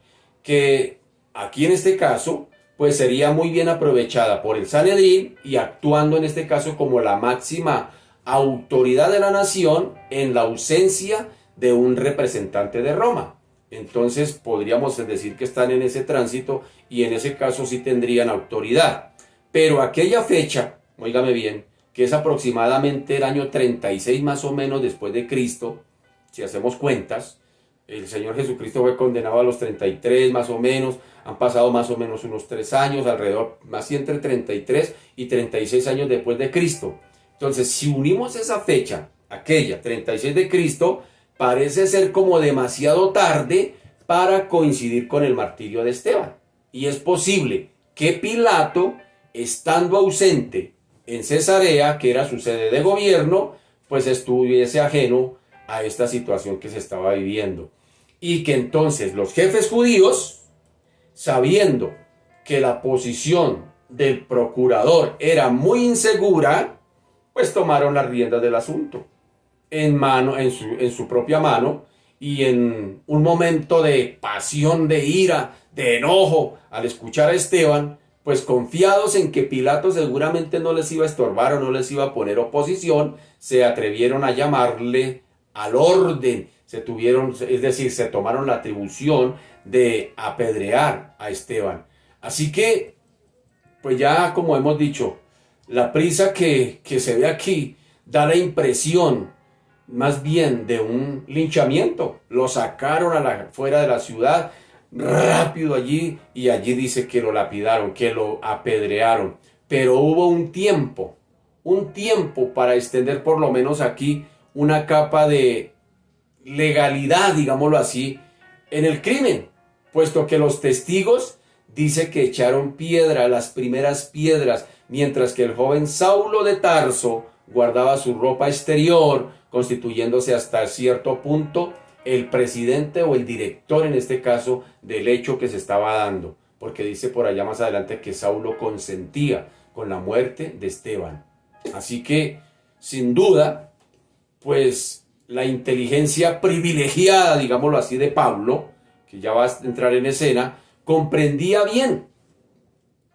que aquí en este caso pues sería muy bien aprovechada por el Sanedrín y actuando en este caso como la máxima autoridad de la nación en la ausencia de un representante de Roma. Entonces podríamos decir que están en ese tránsito y en ese caso sí tendrían autoridad. Pero aquella fecha, óigame bien, que es aproximadamente el año 36 más o menos después de Cristo, si hacemos cuentas, el Señor Jesucristo fue condenado a los 33 más o menos, han pasado más o menos unos 3 años, alrededor, más entre 33 y 36 años después de Cristo. Entonces, si unimos esa fecha, aquella, 36 de Cristo, parece ser como demasiado tarde para coincidir con el martirio de Esteban. Y es posible que Pilato, estando ausente en Cesarea, que era su sede de gobierno, pues estuviese ajeno a esta situación que se estaba viviendo. Y que entonces los jefes judíos, sabiendo que la posición del procurador era muy insegura, pues tomaron las riendas del asunto en su propia mano, y en un momento de pasión, de ira, de enojo, al escuchar a Esteban, pues confiados en que Pilato seguramente no les iba a estorbar o no les iba a poner oposición, se atrevieron a llamarle al orden, es decir, se tomaron la atribución de apedrear a Esteban. Así que, pues ya como hemos dicho, la prisa que se ve aquí da la impresión más bien de un linchamiento. Lo sacaron fuera de la ciudad, rápido allí, y allí dice que lo lapidaron, que lo apedrearon. Pero hubo un tiempo para extender por lo menos aquí una capa de legalidad, digámoslo así, en el crimen, puesto que los testigos dice que echaron piedra, las primeras piedras, mientras que el joven Saulo de Tarso guardaba su ropa exterior, constituyéndose hasta cierto punto el presidente o el director, en este caso, del hecho que se estaba dando, porque dice por allá más adelante que Saulo consentía con la muerte de Esteban. Así que, sin duda, pues la inteligencia privilegiada, digámoslo así, de Pablo, que ya va a entrar en escena, comprendía bien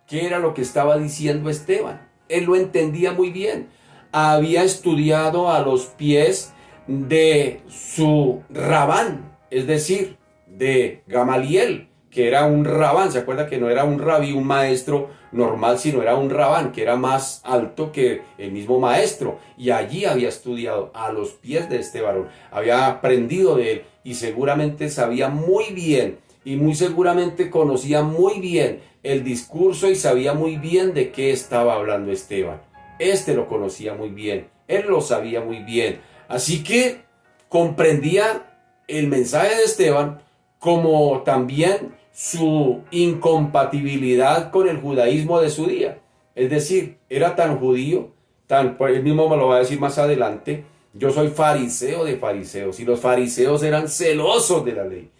qué era lo que estaba diciendo Esteban. Él lo entendía muy bien. Había estudiado a los pies de su rabán, es decir, de Gamaliel, que era un rabán. ¿Se acuerda que no era un rabí, un maestro normal, sino era un rabán, que era más alto que el mismo maestro? Y allí había estudiado a los pies de este varón, había aprendido de él y seguramente sabía muy bien y muy seguramente conocía muy bien el discurso y sabía muy bien de qué estaba hablando Esteban. Este lo conocía muy bien, él lo sabía muy bien. Así que comprendía el mensaje de Esteban, como también su incompatibilidad con el judaísmo de su día. Es decir, era tan judío, él mismo me lo va a decir más adelante, yo soy fariseo de fariseos, y los fariseos eran celosos de la ley.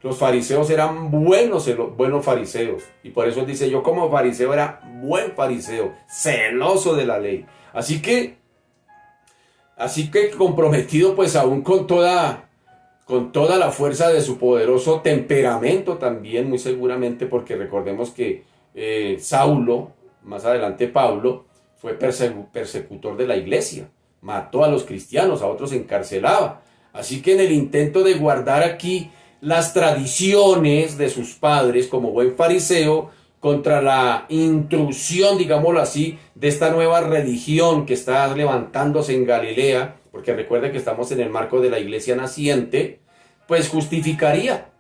Los fariseos eran buenos fariseos, y por eso dice, yo como fariseo era buen fariseo, celoso de la ley. Así que comprometido pues aún con toda la fuerza de su poderoso temperamento también, muy seguramente, porque recordemos que Saulo, más adelante Pablo, fue persecutor de la iglesia, mató a los cristianos, a otros encarcelaba. Así que en el intento de guardar aquí las tradiciones de sus padres como buen fariseo, contra la intrusión, digámoslo así, de esta nueva religión que está levantándose en Galilea, porque recuerden que estamos en el marco de la iglesia naciente, pues justificaría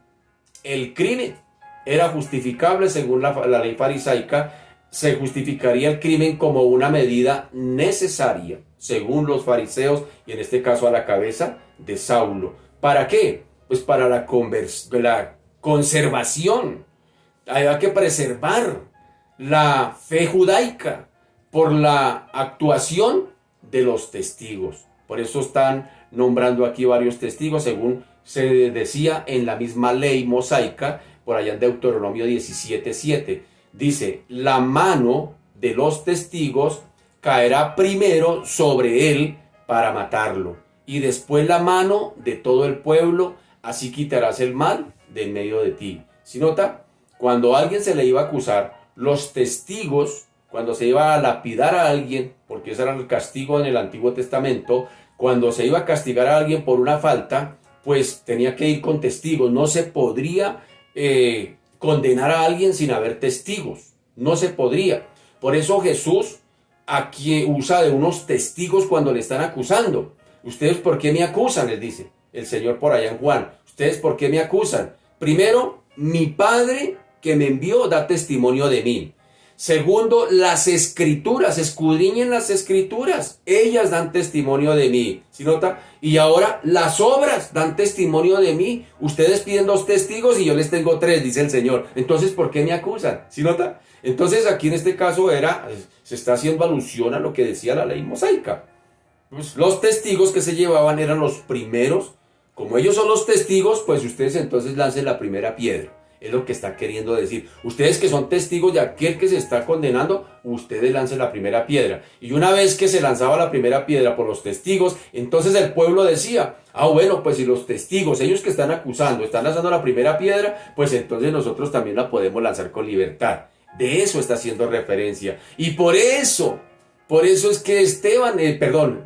el crimen. Era justificable según la ley farisaica, se justificaría el crimen como una medida necesaria, según los fariseos, y en este caso a la cabeza de Saulo. ¿Para qué? Pues para la conservación. Había que preservar la fe judaica por la actuación de los testigos. Por eso están nombrando aquí varios testigos, según se decía en la misma ley mosaica, por allá en Deuteronomio 17:7. Dice, la mano de los testigos caerá primero sobre él para matarlo. y después la mano de todo el pueblo, así quitarás el mal de en medio de ti. ¿Sí nota? Cuando a alguien se le iba a acusar, los testigos, cuando se iba a lapidar a alguien, porque ese era el castigo en el Antiguo Testamento, cuando se iba a castigar a alguien por una falta, pues tenía que ir con testigos. No se podría condenar a alguien sin haber testigos. No se podría. Por eso Jesús aquí usa de unos testigos cuando le están acusando. ¿Ustedes por qué me acusan?, les dice el Señor por allá en Juan. ¿Ustedes por qué me acusan? Primero, mi Padre que me envió da testimonio de mí. Segundo, las escrituras, escudriñen las escrituras, ellas dan testimonio de mí. ¿Sí nota? Y ahora las obras dan testimonio de mí. Ustedes piden 2 testigos y yo les tengo 3, dice el Señor. Entonces, ¿por qué me acusan? ¿Sí nota? Entonces, aquí en este caso se está haciendo alusión a lo que decía la ley mosaica. Pues los testigos que se llevaban eran los primeros. Como ellos son los testigos, pues ustedes entonces lancen la primera piedra. Es lo que está queriendo decir. Ustedes que son testigos de aquel que se está condenando, ustedes lancen la primera piedra. Y una vez que se lanzaba la primera piedra por los testigos, entonces el pueblo decía, bueno, pues si los testigos, ellos que están acusando, están lanzando la primera piedra, pues entonces nosotros también la podemos lanzar con libertad. De eso está haciendo referencia. Y por eso es que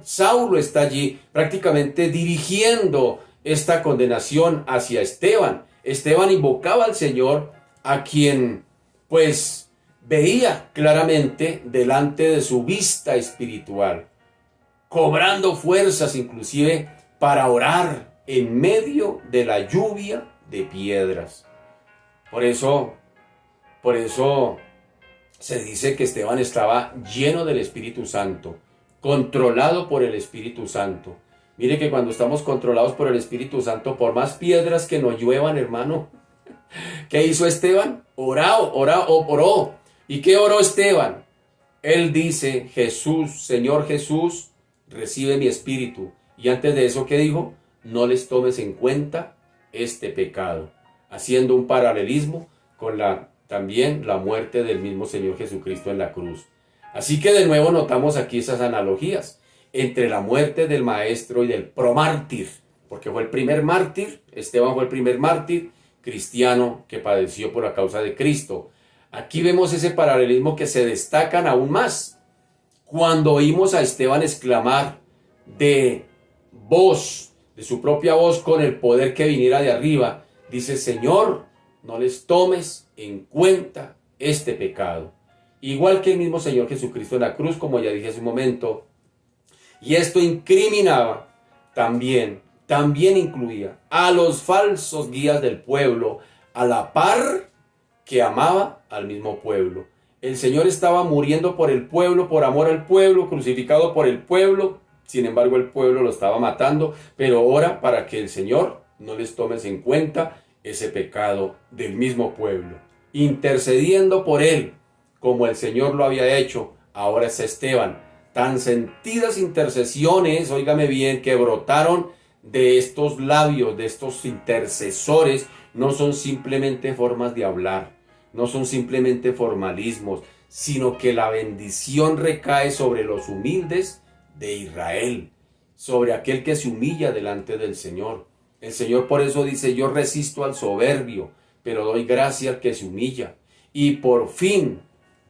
Saulo está allí prácticamente dirigiendo esta condenación hacia Esteban. Esteban invocaba al Señor, a quien pues veía claramente delante de su vista espiritual, cobrando fuerzas inclusive para orar en medio de la lluvia de piedras. Por eso se dice que Esteban estaba lleno del Espíritu Santo, controlado por el Espíritu Santo. Mire que cuando estamos controlados por el Espíritu Santo, por más piedras que nos lluevan, hermano, ¿qué hizo Esteban? Oró. ¿Y qué oró Esteban? Él dice, Señor Jesús, recibe mi espíritu. Y antes de eso, ¿qué dijo? No les tomes en cuenta este pecado. Haciendo un paralelismo con también la muerte del mismo Señor Jesucristo en la cruz. Así que de nuevo notamos aquí esas analogías entre la muerte del maestro y del promártir, porque fue el primer mártir. Esteban fue el primer mártir cristiano que padeció por la causa de Cristo. Aquí vemos ese paralelismo que se destacan aún más cuando oímos a Esteban exclamar de su propia voz, con el poder que viniera de arriba, dice, Señor, no les tomes en cuenta este pecado. Igual que el mismo Señor Jesucristo en la cruz, como ya dije hace un momento. Y esto incriminaba también incluía a los falsos guías del pueblo, a la par que amaba al mismo pueblo. El Señor estaba muriendo por el pueblo, por amor al pueblo, crucificado por el pueblo. Sin embargo, el pueblo lo estaba matando, pero ora para que el Señor no les tomes en cuenta ese pecado del mismo pueblo. Intercediendo por él, como el Señor lo había hecho, ahora es Esteban. Tan sentidas intercesiones, óigame bien, que brotaron de estos labios, de estos intercesores, no son simplemente formas de hablar, no son simplemente formalismos, sino que la bendición recae sobre los humildes de Israel, sobre aquel que se humilla delante del Señor. El Señor por eso dice, yo resisto al soberbio, pero doy gracia al que se humilla. Y por fin,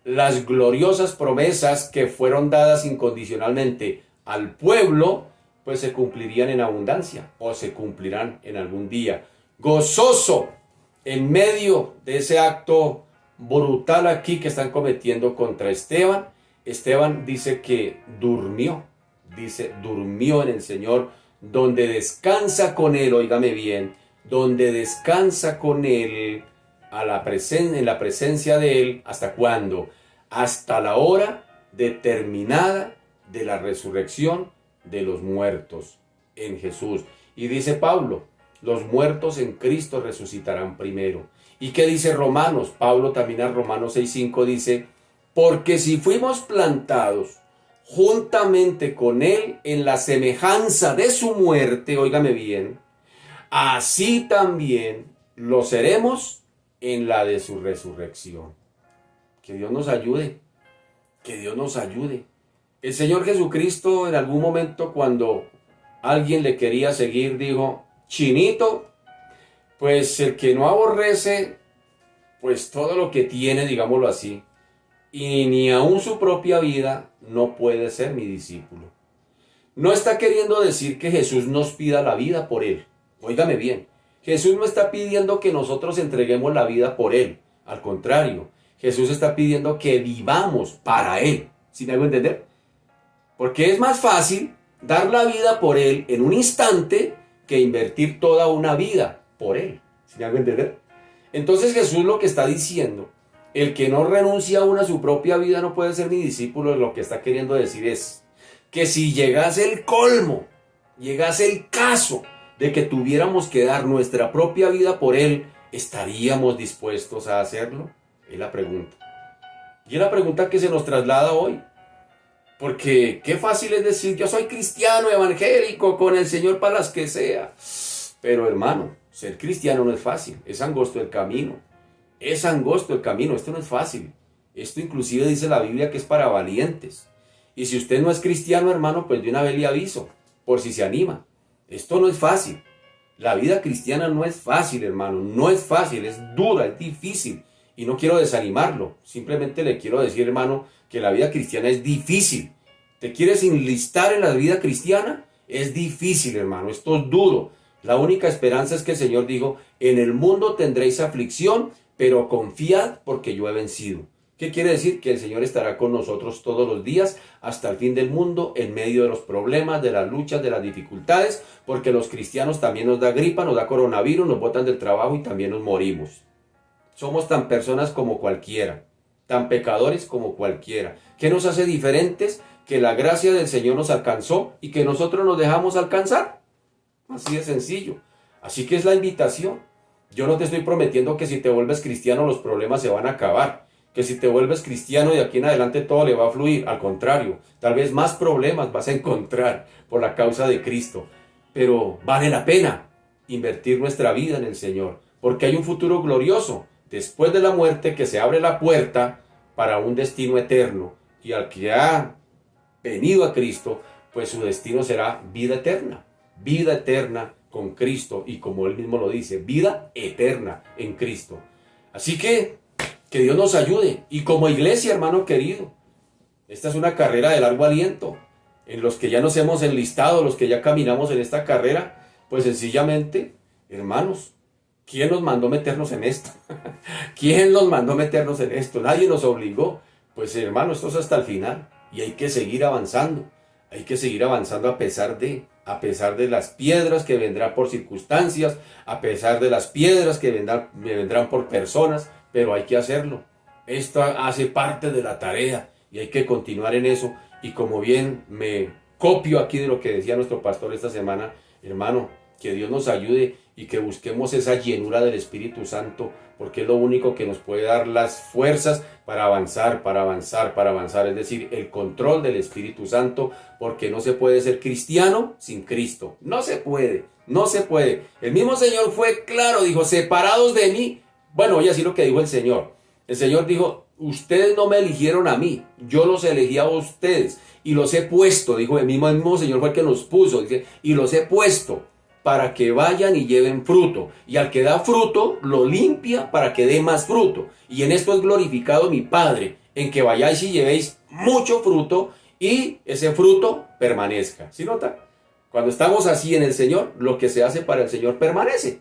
las gloriosas promesas que fueron dadas incondicionalmente al pueblo, pues se cumplirían en abundancia, o se cumplirán en algún día. Gozoso en medio de ese acto brutal aquí que están cometiendo contra Esteban. Esteban dice que durmió en el Señor, donde descansa con él, óigame bien, donde descansa con él en la presencia de él. ¿Hasta cuándo? Hasta la hora determinada de la resurrección de los muertos en Jesús. Y dice Pablo, los muertos en Cristo resucitarán primero. ¿Y qué dice Romanos? Pablo también a Romanos 6:5 dice, porque si fuimos plantados juntamente con él en la semejanza de su muerte, óigame bien, así también lo seremos en la de su resurrección. Que Dios nos ayude, que Dios nos ayude. El Señor Jesucristo en algún momento, cuando alguien le quería seguir, dijo: Chinito, pues el que no aborrece, pues todo lo que tiene, digámoslo así, y ni aun su propia vida, no puede ser mi discípulo. No está queriendo decir que Jesús nos pida la vida por él. Óigame bien, Jesús no está pidiendo que nosotros entreguemos la vida por él. Al contrario, Jesús está pidiendo que vivamos para él. ¿Sí me hago entender? Porque es más fácil dar la vida por él en un instante que invertir toda una vida por él. ¿Sí me hago entender? Entonces Jesús lo que está diciendo, el que no renuncia aún a su propia vida no puede ser mi discípulo. Lo que está queriendo decir es que si llegase el colmo, llegase el caso de que tuviéramos que dar nuestra propia vida por él, ¿estaríamos dispuestos a hacerlo? Es la pregunta. Y es la pregunta que se nos traslada hoy. Porque qué fácil es decir: yo soy cristiano evangélico, con el Señor para las que sea. Pero hermano, ser cristiano no es fácil, es angosto el camino. Es angosto el camino, esto no es fácil. Esto inclusive dice la Biblia que es para valientes. Y si usted no es cristiano, hermano, pues de una vez le aviso, por si se anima. Esto no es fácil. La vida cristiana no es fácil, hermano, no es fácil, es dura, es difícil. Y no quiero desanimarlo, simplemente le quiero decir, hermano, que la vida cristiana es difícil. ¿Te quieres enlistar en la vida cristiana? Es difícil, hermano, esto es duro. La única esperanza es que el Señor dijo: en el mundo tendréis aflicción, pero confiad porque yo he vencido. ¿Qué quiere decir? Que el Señor estará con nosotros todos los días hasta el fin del mundo, en medio de los problemas, de las luchas, de las dificultades, porque los cristianos también nos da gripa, nos da coronavirus, nos botan del trabajo y también nos morimos. Somos tan personas como cualquiera, tan pecadores como cualquiera. ¿Qué nos hace diferentes? Que la gracia del Señor nos alcanzó y que nosotros nos dejamos alcanzar. Así de sencillo. Así que es la invitación. Yo no te estoy prometiendo que si te vuelves cristiano los problemas se van a acabar. Que si te vuelves cristiano de aquí en adelante todo le va a fluir. Al contrario, tal vez más problemas vas a encontrar por la causa de Cristo. Pero vale la pena invertir nuestra vida en el Señor. Porque hay un futuro glorioso después de la muerte, que se abre la puerta para un destino eterno. Y al que ha venido a Cristo, pues su destino será vida eterna. Vida eterna con Cristo, y como él mismo lo dice, vida eterna en Cristo. Así que Dios nos ayude. Y como iglesia, hermano querido, esta es una carrera de largo aliento. En los que ya nos hemos enlistado, los que ya caminamos en esta carrera, pues sencillamente, hermanos, ¿quién nos mandó meternos en esto? ¿Quién nos mandó meternos en esto? Nadie nos obligó. Pues hermano, esto es hasta el final. Y hay que seguir avanzando. Hay que seguir avanzando a pesar de las piedras que vendrán por circunstancias, a pesar de las piedras que vendrán por personas, pero hay que hacerlo. Esto hace parte de la tarea y hay que continuar en eso. Y como bien me copio aquí de lo que decía nuestro pastor esta semana, hermano, que Dios nos ayude y que busquemos esa llenura del Espíritu Santo, porque es lo único que nos puede dar las fuerzas para avanzar, para avanzar, para avanzar. Es decir, el control del Espíritu Santo, porque no se puede ser cristiano sin Cristo. No se puede, no se puede. El mismo Señor fue claro, dijo: separados de mí. Bueno, oye, así lo que dijo el Señor. El Señor dijo: ustedes no me eligieron a mí, yo los elegí a ustedes y los he puesto. Dijo el mismo Señor, fue el que nos puso, dice, y los he puesto para que vayan y lleven fruto. Y al que da fruto, lo limpia para que dé más fruto. Y en esto es glorificado mi Padre, en que vayáis y llevéis mucho fruto y ese fruto permanezca. ¿Sí nota? Cuando estamos así en el Señor, lo que se hace para el Señor permanece.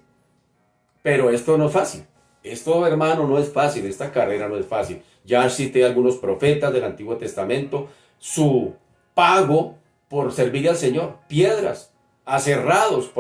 Pero esto no es fácil. Esto, hermano, no es fácil. Esta carrera no es fácil. Ya cité algunos profetas del Antiguo Testamento, su pago por servir al Señor. Piedras, aserrados,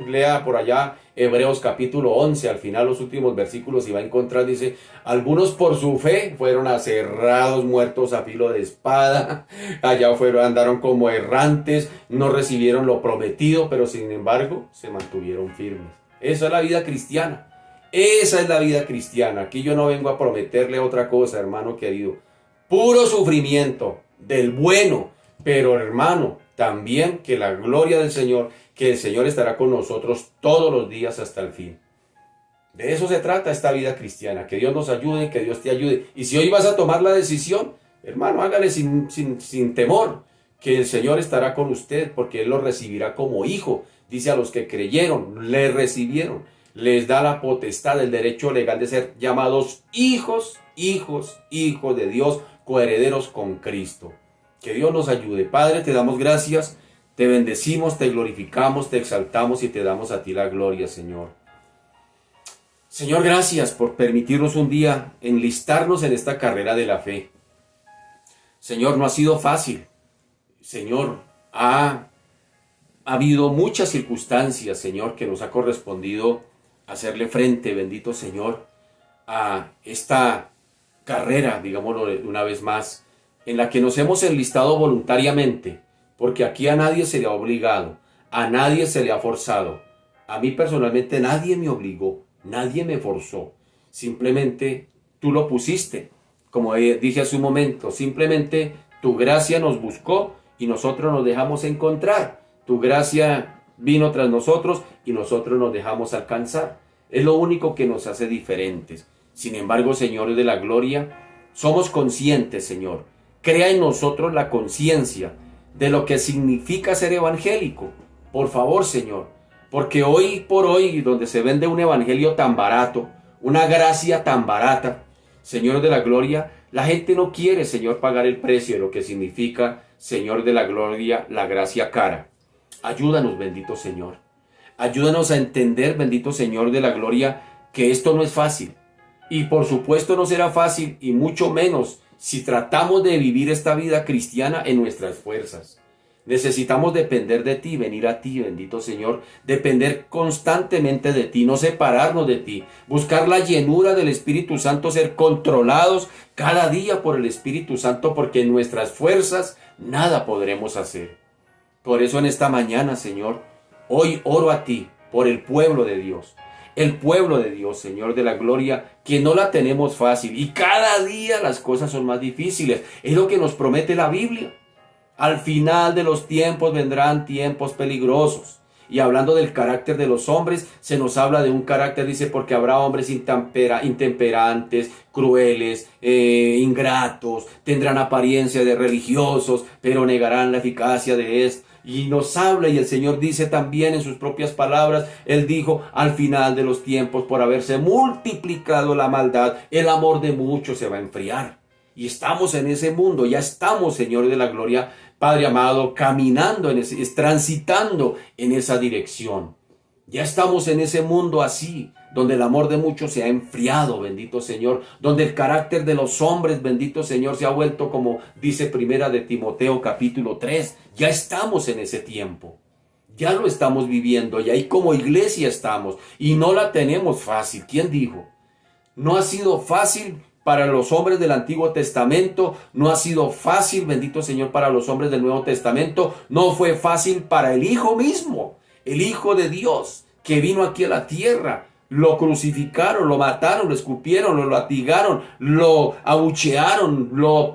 lea por allá Hebreos capítulo 11, al final los últimos versículos, y va a encontrar, dice: algunos por su fe fueron aserrados, muertos a filo de espada, andaron como errantes, no recibieron lo prometido, pero sin embargo se mantuvieron firmes. Esa es la vida cristiana. Esa es la vida cristiana. Aquí yo no vengo a prometerle otra cosa, hermano querido. Puro sufrimiento del bueno, pero hermano, también que la gloria del Señor, que el Señor estará con nosotros todos los días hasta el fin. De eso se trata esta vida cristiana. Que Dios nos ayude, que Dios te ayude. Y si hoy vas a tomar la decisión, hermano, hágale sin temor. que el Señor estará con usted porque Él lo recibirá como hijo. Dice a los que creyeron, le recibieron, les da la potestad, el derecho legal de ser llamados hijos de Dios, coherederos con Cristo. Que Dios nos ayude. Padre, te damos gracias, te bendecimos, te glorificamos, te exaltamos y te damos a ti la gloria, Señor. Señor, gracias por permitirnos un día enlistarnos en esta carrera de la fe. Señor, no ha sido fácil. Señor, ha habido muchas circunstancias, Señor, que nos ha correspondido hacerle frente, bendito Señor, a esta carrera, digámoslo una vez más, en la que nos hemos enlistado voluntariamente, porque aquí a nadie se le ha obligado, a nadie se le ha forzado. A mí personalmente nadie me obligó, nadie me forzó. Simplemente tú lo pusiste, como dije hace un momento, simplemente tu gracia nos buscó y nosotros nos dejamos encontrar. Tu gracia vino tras nosotros y nosotros nos dejamos alcanzar. Es lo único que nos hace diferentes. Sin embargo, Señor de la gloria, somos conscientes, Señor. Crea en nosotros la conciencia de lo que significa ser evangélico. Por favor, Señor, porque hoy por hoy, donde se vende un evangelio tan barato, una gracia tan barata, Señor de la gloria, la gente no quiere, Señor, pagar el precio de lo que significa, Señor de la gloria, la gracia cara. Ayúdanos, bendito Señor. Ayúdanos a entender, bendito Señor de la gloria, que esto no es fácil. Y por supuesto no será fácil, y mucho menos si tratamos de vivir esta vida cristiana en nuestras fuerzas. Necesitamos depender de ti, venir a ti, bendito Señor, depender constantemente de ti, no separarnos de ti, buscar la llenura del Espíritu Santo, ser controlados cada día por el Espíritu Santo, porque en nuestras fuerzas nada podremos hacer. Por eso en esta mañana, Señor, hoy oro a ti por el pueblo de Dios. El pueblo de Dios, Señor de la gloria, que no la tenemos fácil y cada día las cosas son más difíciles. Es lo que nos promete la Biblia. Al final de los tiempos vendrán tiempos peligrosos. Y hablando del carácter de los hombres, se nos habla de un carácter, dice, porque habrá hombres intemperantes, crueles, ingratos, tendrán apariencia de religiosos, pero negarán la eficacia de esto. Y nos habla, y el Señor dice también en sus propias palabras, Él dijo, al final de los tiempos, por haberse multiplicado la maldad, el amor de muchos se va a enfriar. Y estamos en ese mundo, ya estamos, Señor de la gloria, Padre amado, caminando, transitando en esa dirección. Ya estamos en ese mundo así, donde el amor de muchos se ha enfriado, bendito Señor, donde el carácter de los hombres, bendito Señor, se ha vuelto como dice Primera de Timoteo capítulo 3. Ya estamos en ese tiempo, ya lo estamos viviendo, y ahí como iglesia estamos, y no la tenemos fácil. ¿Quién dijo? No ha sido fácil para los hombres del Antiguo Testamento, no ha sido fácil, bendito Señor, para los hombres del Nuevo Testamento, no fue fácil para el Hijo mismo, el Hijo de Dios, que vino aquí a la tierra. Lo crucificaron, lo mataron, lo escupieron, lo latigaron, lo abuchearon,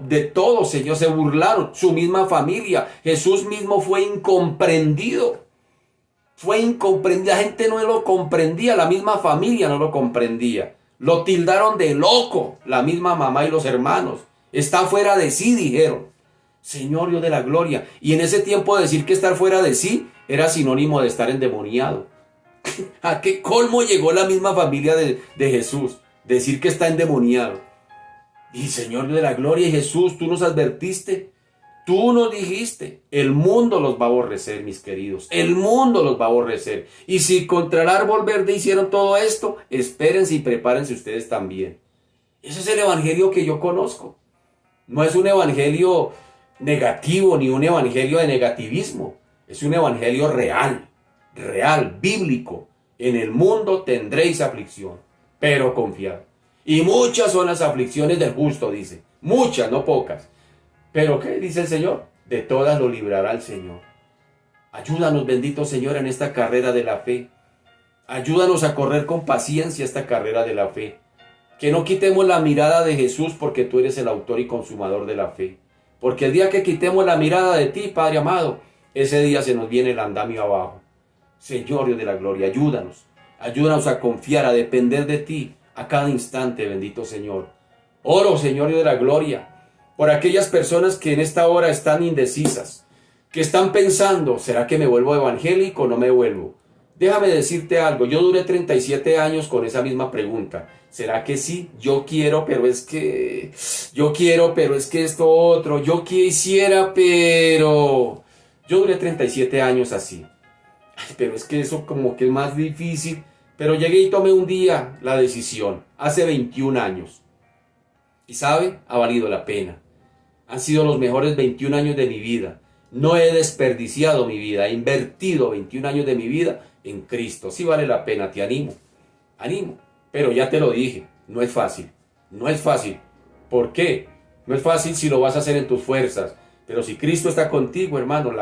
de todo, Señor, se burlaron, su misma familia. Jesús mismo fue incomprendido. La gente no lo comprendía, la misma familia no lo comprendía. Lo tildaron de loco, la misma mamá y los hermanos. Está fuera de sí, dijeron. Señor Dios de la gloria. Y en ese tiempo decir que estar fuera de sí era sinónimo de estar endemoniado. ¿A qué colmo llegó la misma familia de Jesús? Decir que está endemoniado. Y Señor Dios de la gloria, y Jesús, tú nos advertiste. Tú nos dijiste, el mundo los va a aborrecer, mis queridos. El mundo los va a aborrecer. Y si contra el árbol verde hicieron todo esto, espérense y prepárense ustedes también. Ese es el evangelio que yo conozco. No es un evangelio negativo ni un evangelio de negativismo. Es un evangelio real, bíblico. En el mundo tendréis aflicción, pero confiad. Y muchas son las aflicciones del justo, dice. Muchas, no pocas. ¿Pero qué dice el Señor? De todas lo librará el Señor. Ayúdanos, bendito Señor, en esta carrera de la fe. Ayúdanos a correr con paciencia esta carrera de la fe. Que no quitemos la mirada de Jesús, porque tú eres el autor y consumador de la fe. Porque el día que quitemos la mirada de ti, Padre amado, ese día se nos viene el andamio abajo. Señor Dios de la gloria, ayúdanos. Ayúdanos a confiar, a depender de ti a cada instante, bendito Señor. Oro, Señor Dios de la gloria, por aquellas personas que en esta hora están indecisas. que están pensando, ¿será que me vuelvo evangélico o no me vuelvo? Déjame decirte algo, yo duré 37 años con esa misma pregunta. ¿Será que sí? Yo quiero, pero es que... Yo quiero, pero es que esto otro. Yo quisiera, pero... Yo duré 37 años así. Ay, pero es que eso como que es más difícil. Pero llegué y tomé un día la decisión, hace 21 años. Y sabe, ha valido la pena. Han sido los mejores 21 años de mi vida. No he desperdiciado mi vida, he invertido 21 años de mi vida en Cristo. Sí vale la pena, te animo, animo. Pero ya te lo dije, no es fácil, no es fácil. ¿Por qué? No es fácil si lo vas a hacer en tus fuerzas. Pero si Cristo está contigo, hermano,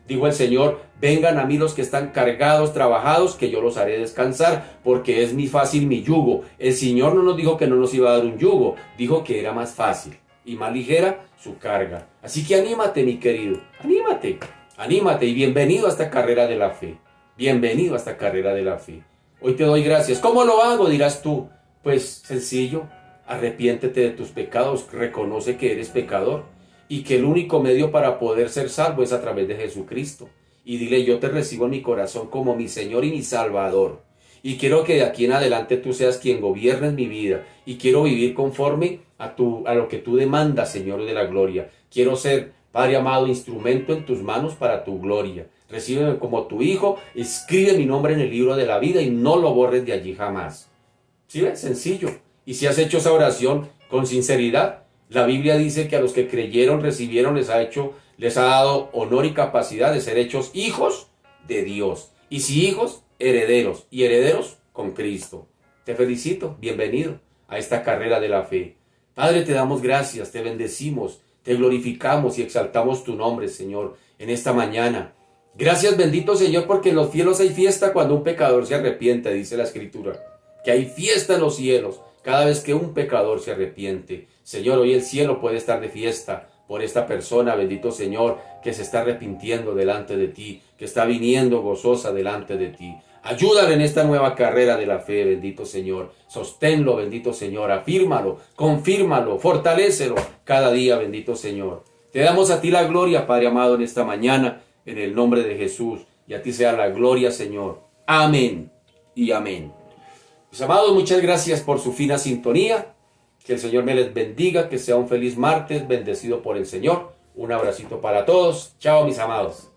dijo el Señor, vengan a mí los que están cargados, trabajados, que yo los haré descansar, porque es mi fácil mi yugo. El Señor no nos dijo que no nos iba a dar un yugo, dijo que era más fácil y más ligera su carga. Así que anímate, mi querido, anímate, anímate y bienvenido a esta carrera de la fe. Bienvenido a esta carrera de la fe. Hoy te doy gracias. ¿Cómo lo hago? Dirás tú. Pues sencillo, arrepiéntete de tus pecados, reconoce que eres pecador y que el único medio para poder ser salvo es a través de Jesucristo. Y dile, yo te recibo en mi corazón como mi Señor y mi Salvador. Y quiero que de aquí en adelante tú seas quien gobierne mi vida. Y quiero vivir conforme a lo que tú demandas, Señor de la gloria. Quiero ser, Padre amado, instrumento en tus manos para tu gloria. Recíbeme como tu hijo, escribe mi nombre en el libro de la vida y no lo borres de allí jamás. ¿Sí ves? Sencillo. Y si has hecho esa oración con sinceridad, la Biblia dice que a los que creyeron, recibieron, les ha dado honor y capacidad de ser hechos hijos de Dios. Y si hijos, herederos. Y herederos con Cristo. Te felicito, bienvenido a esta carrera de la fe. Padre, te damos gracias, te bendecimos, te glorificamos y exaltamos tu nombre, Señor, en esta mañana. Gracias, bendito Señor, porque en los cielos hay fiesta cuando un pecador se arrepiente, dice la Escritura. Que hay fiesta en los cielos cada vez que un pecador se arrepiente. Señor, hoy el cielo puede estar de fiesta por esta persona, bendito Señor, que se está arrepintiendo delante de ti, que está viniendo gozosa delante de ti. Ayúdale en esta nueva carrera de la fe, bendito Señor. Sosténlo, bendito Señor. Afírmalo, confírmalo, fortalécelo cada día, bendito Señor. Te damos a ti la gloria, Padre amado, en esta mañana, en el nombre de Jesús. Y a ti sea la gloria, Señor. Amén y amén. Mis amados, muchas gracias por su fina sintonía. Que el Señor me les bendiga, que sea un feliz martes, bendecido por el Señor. Un abracito para todos. Chao, mis amados.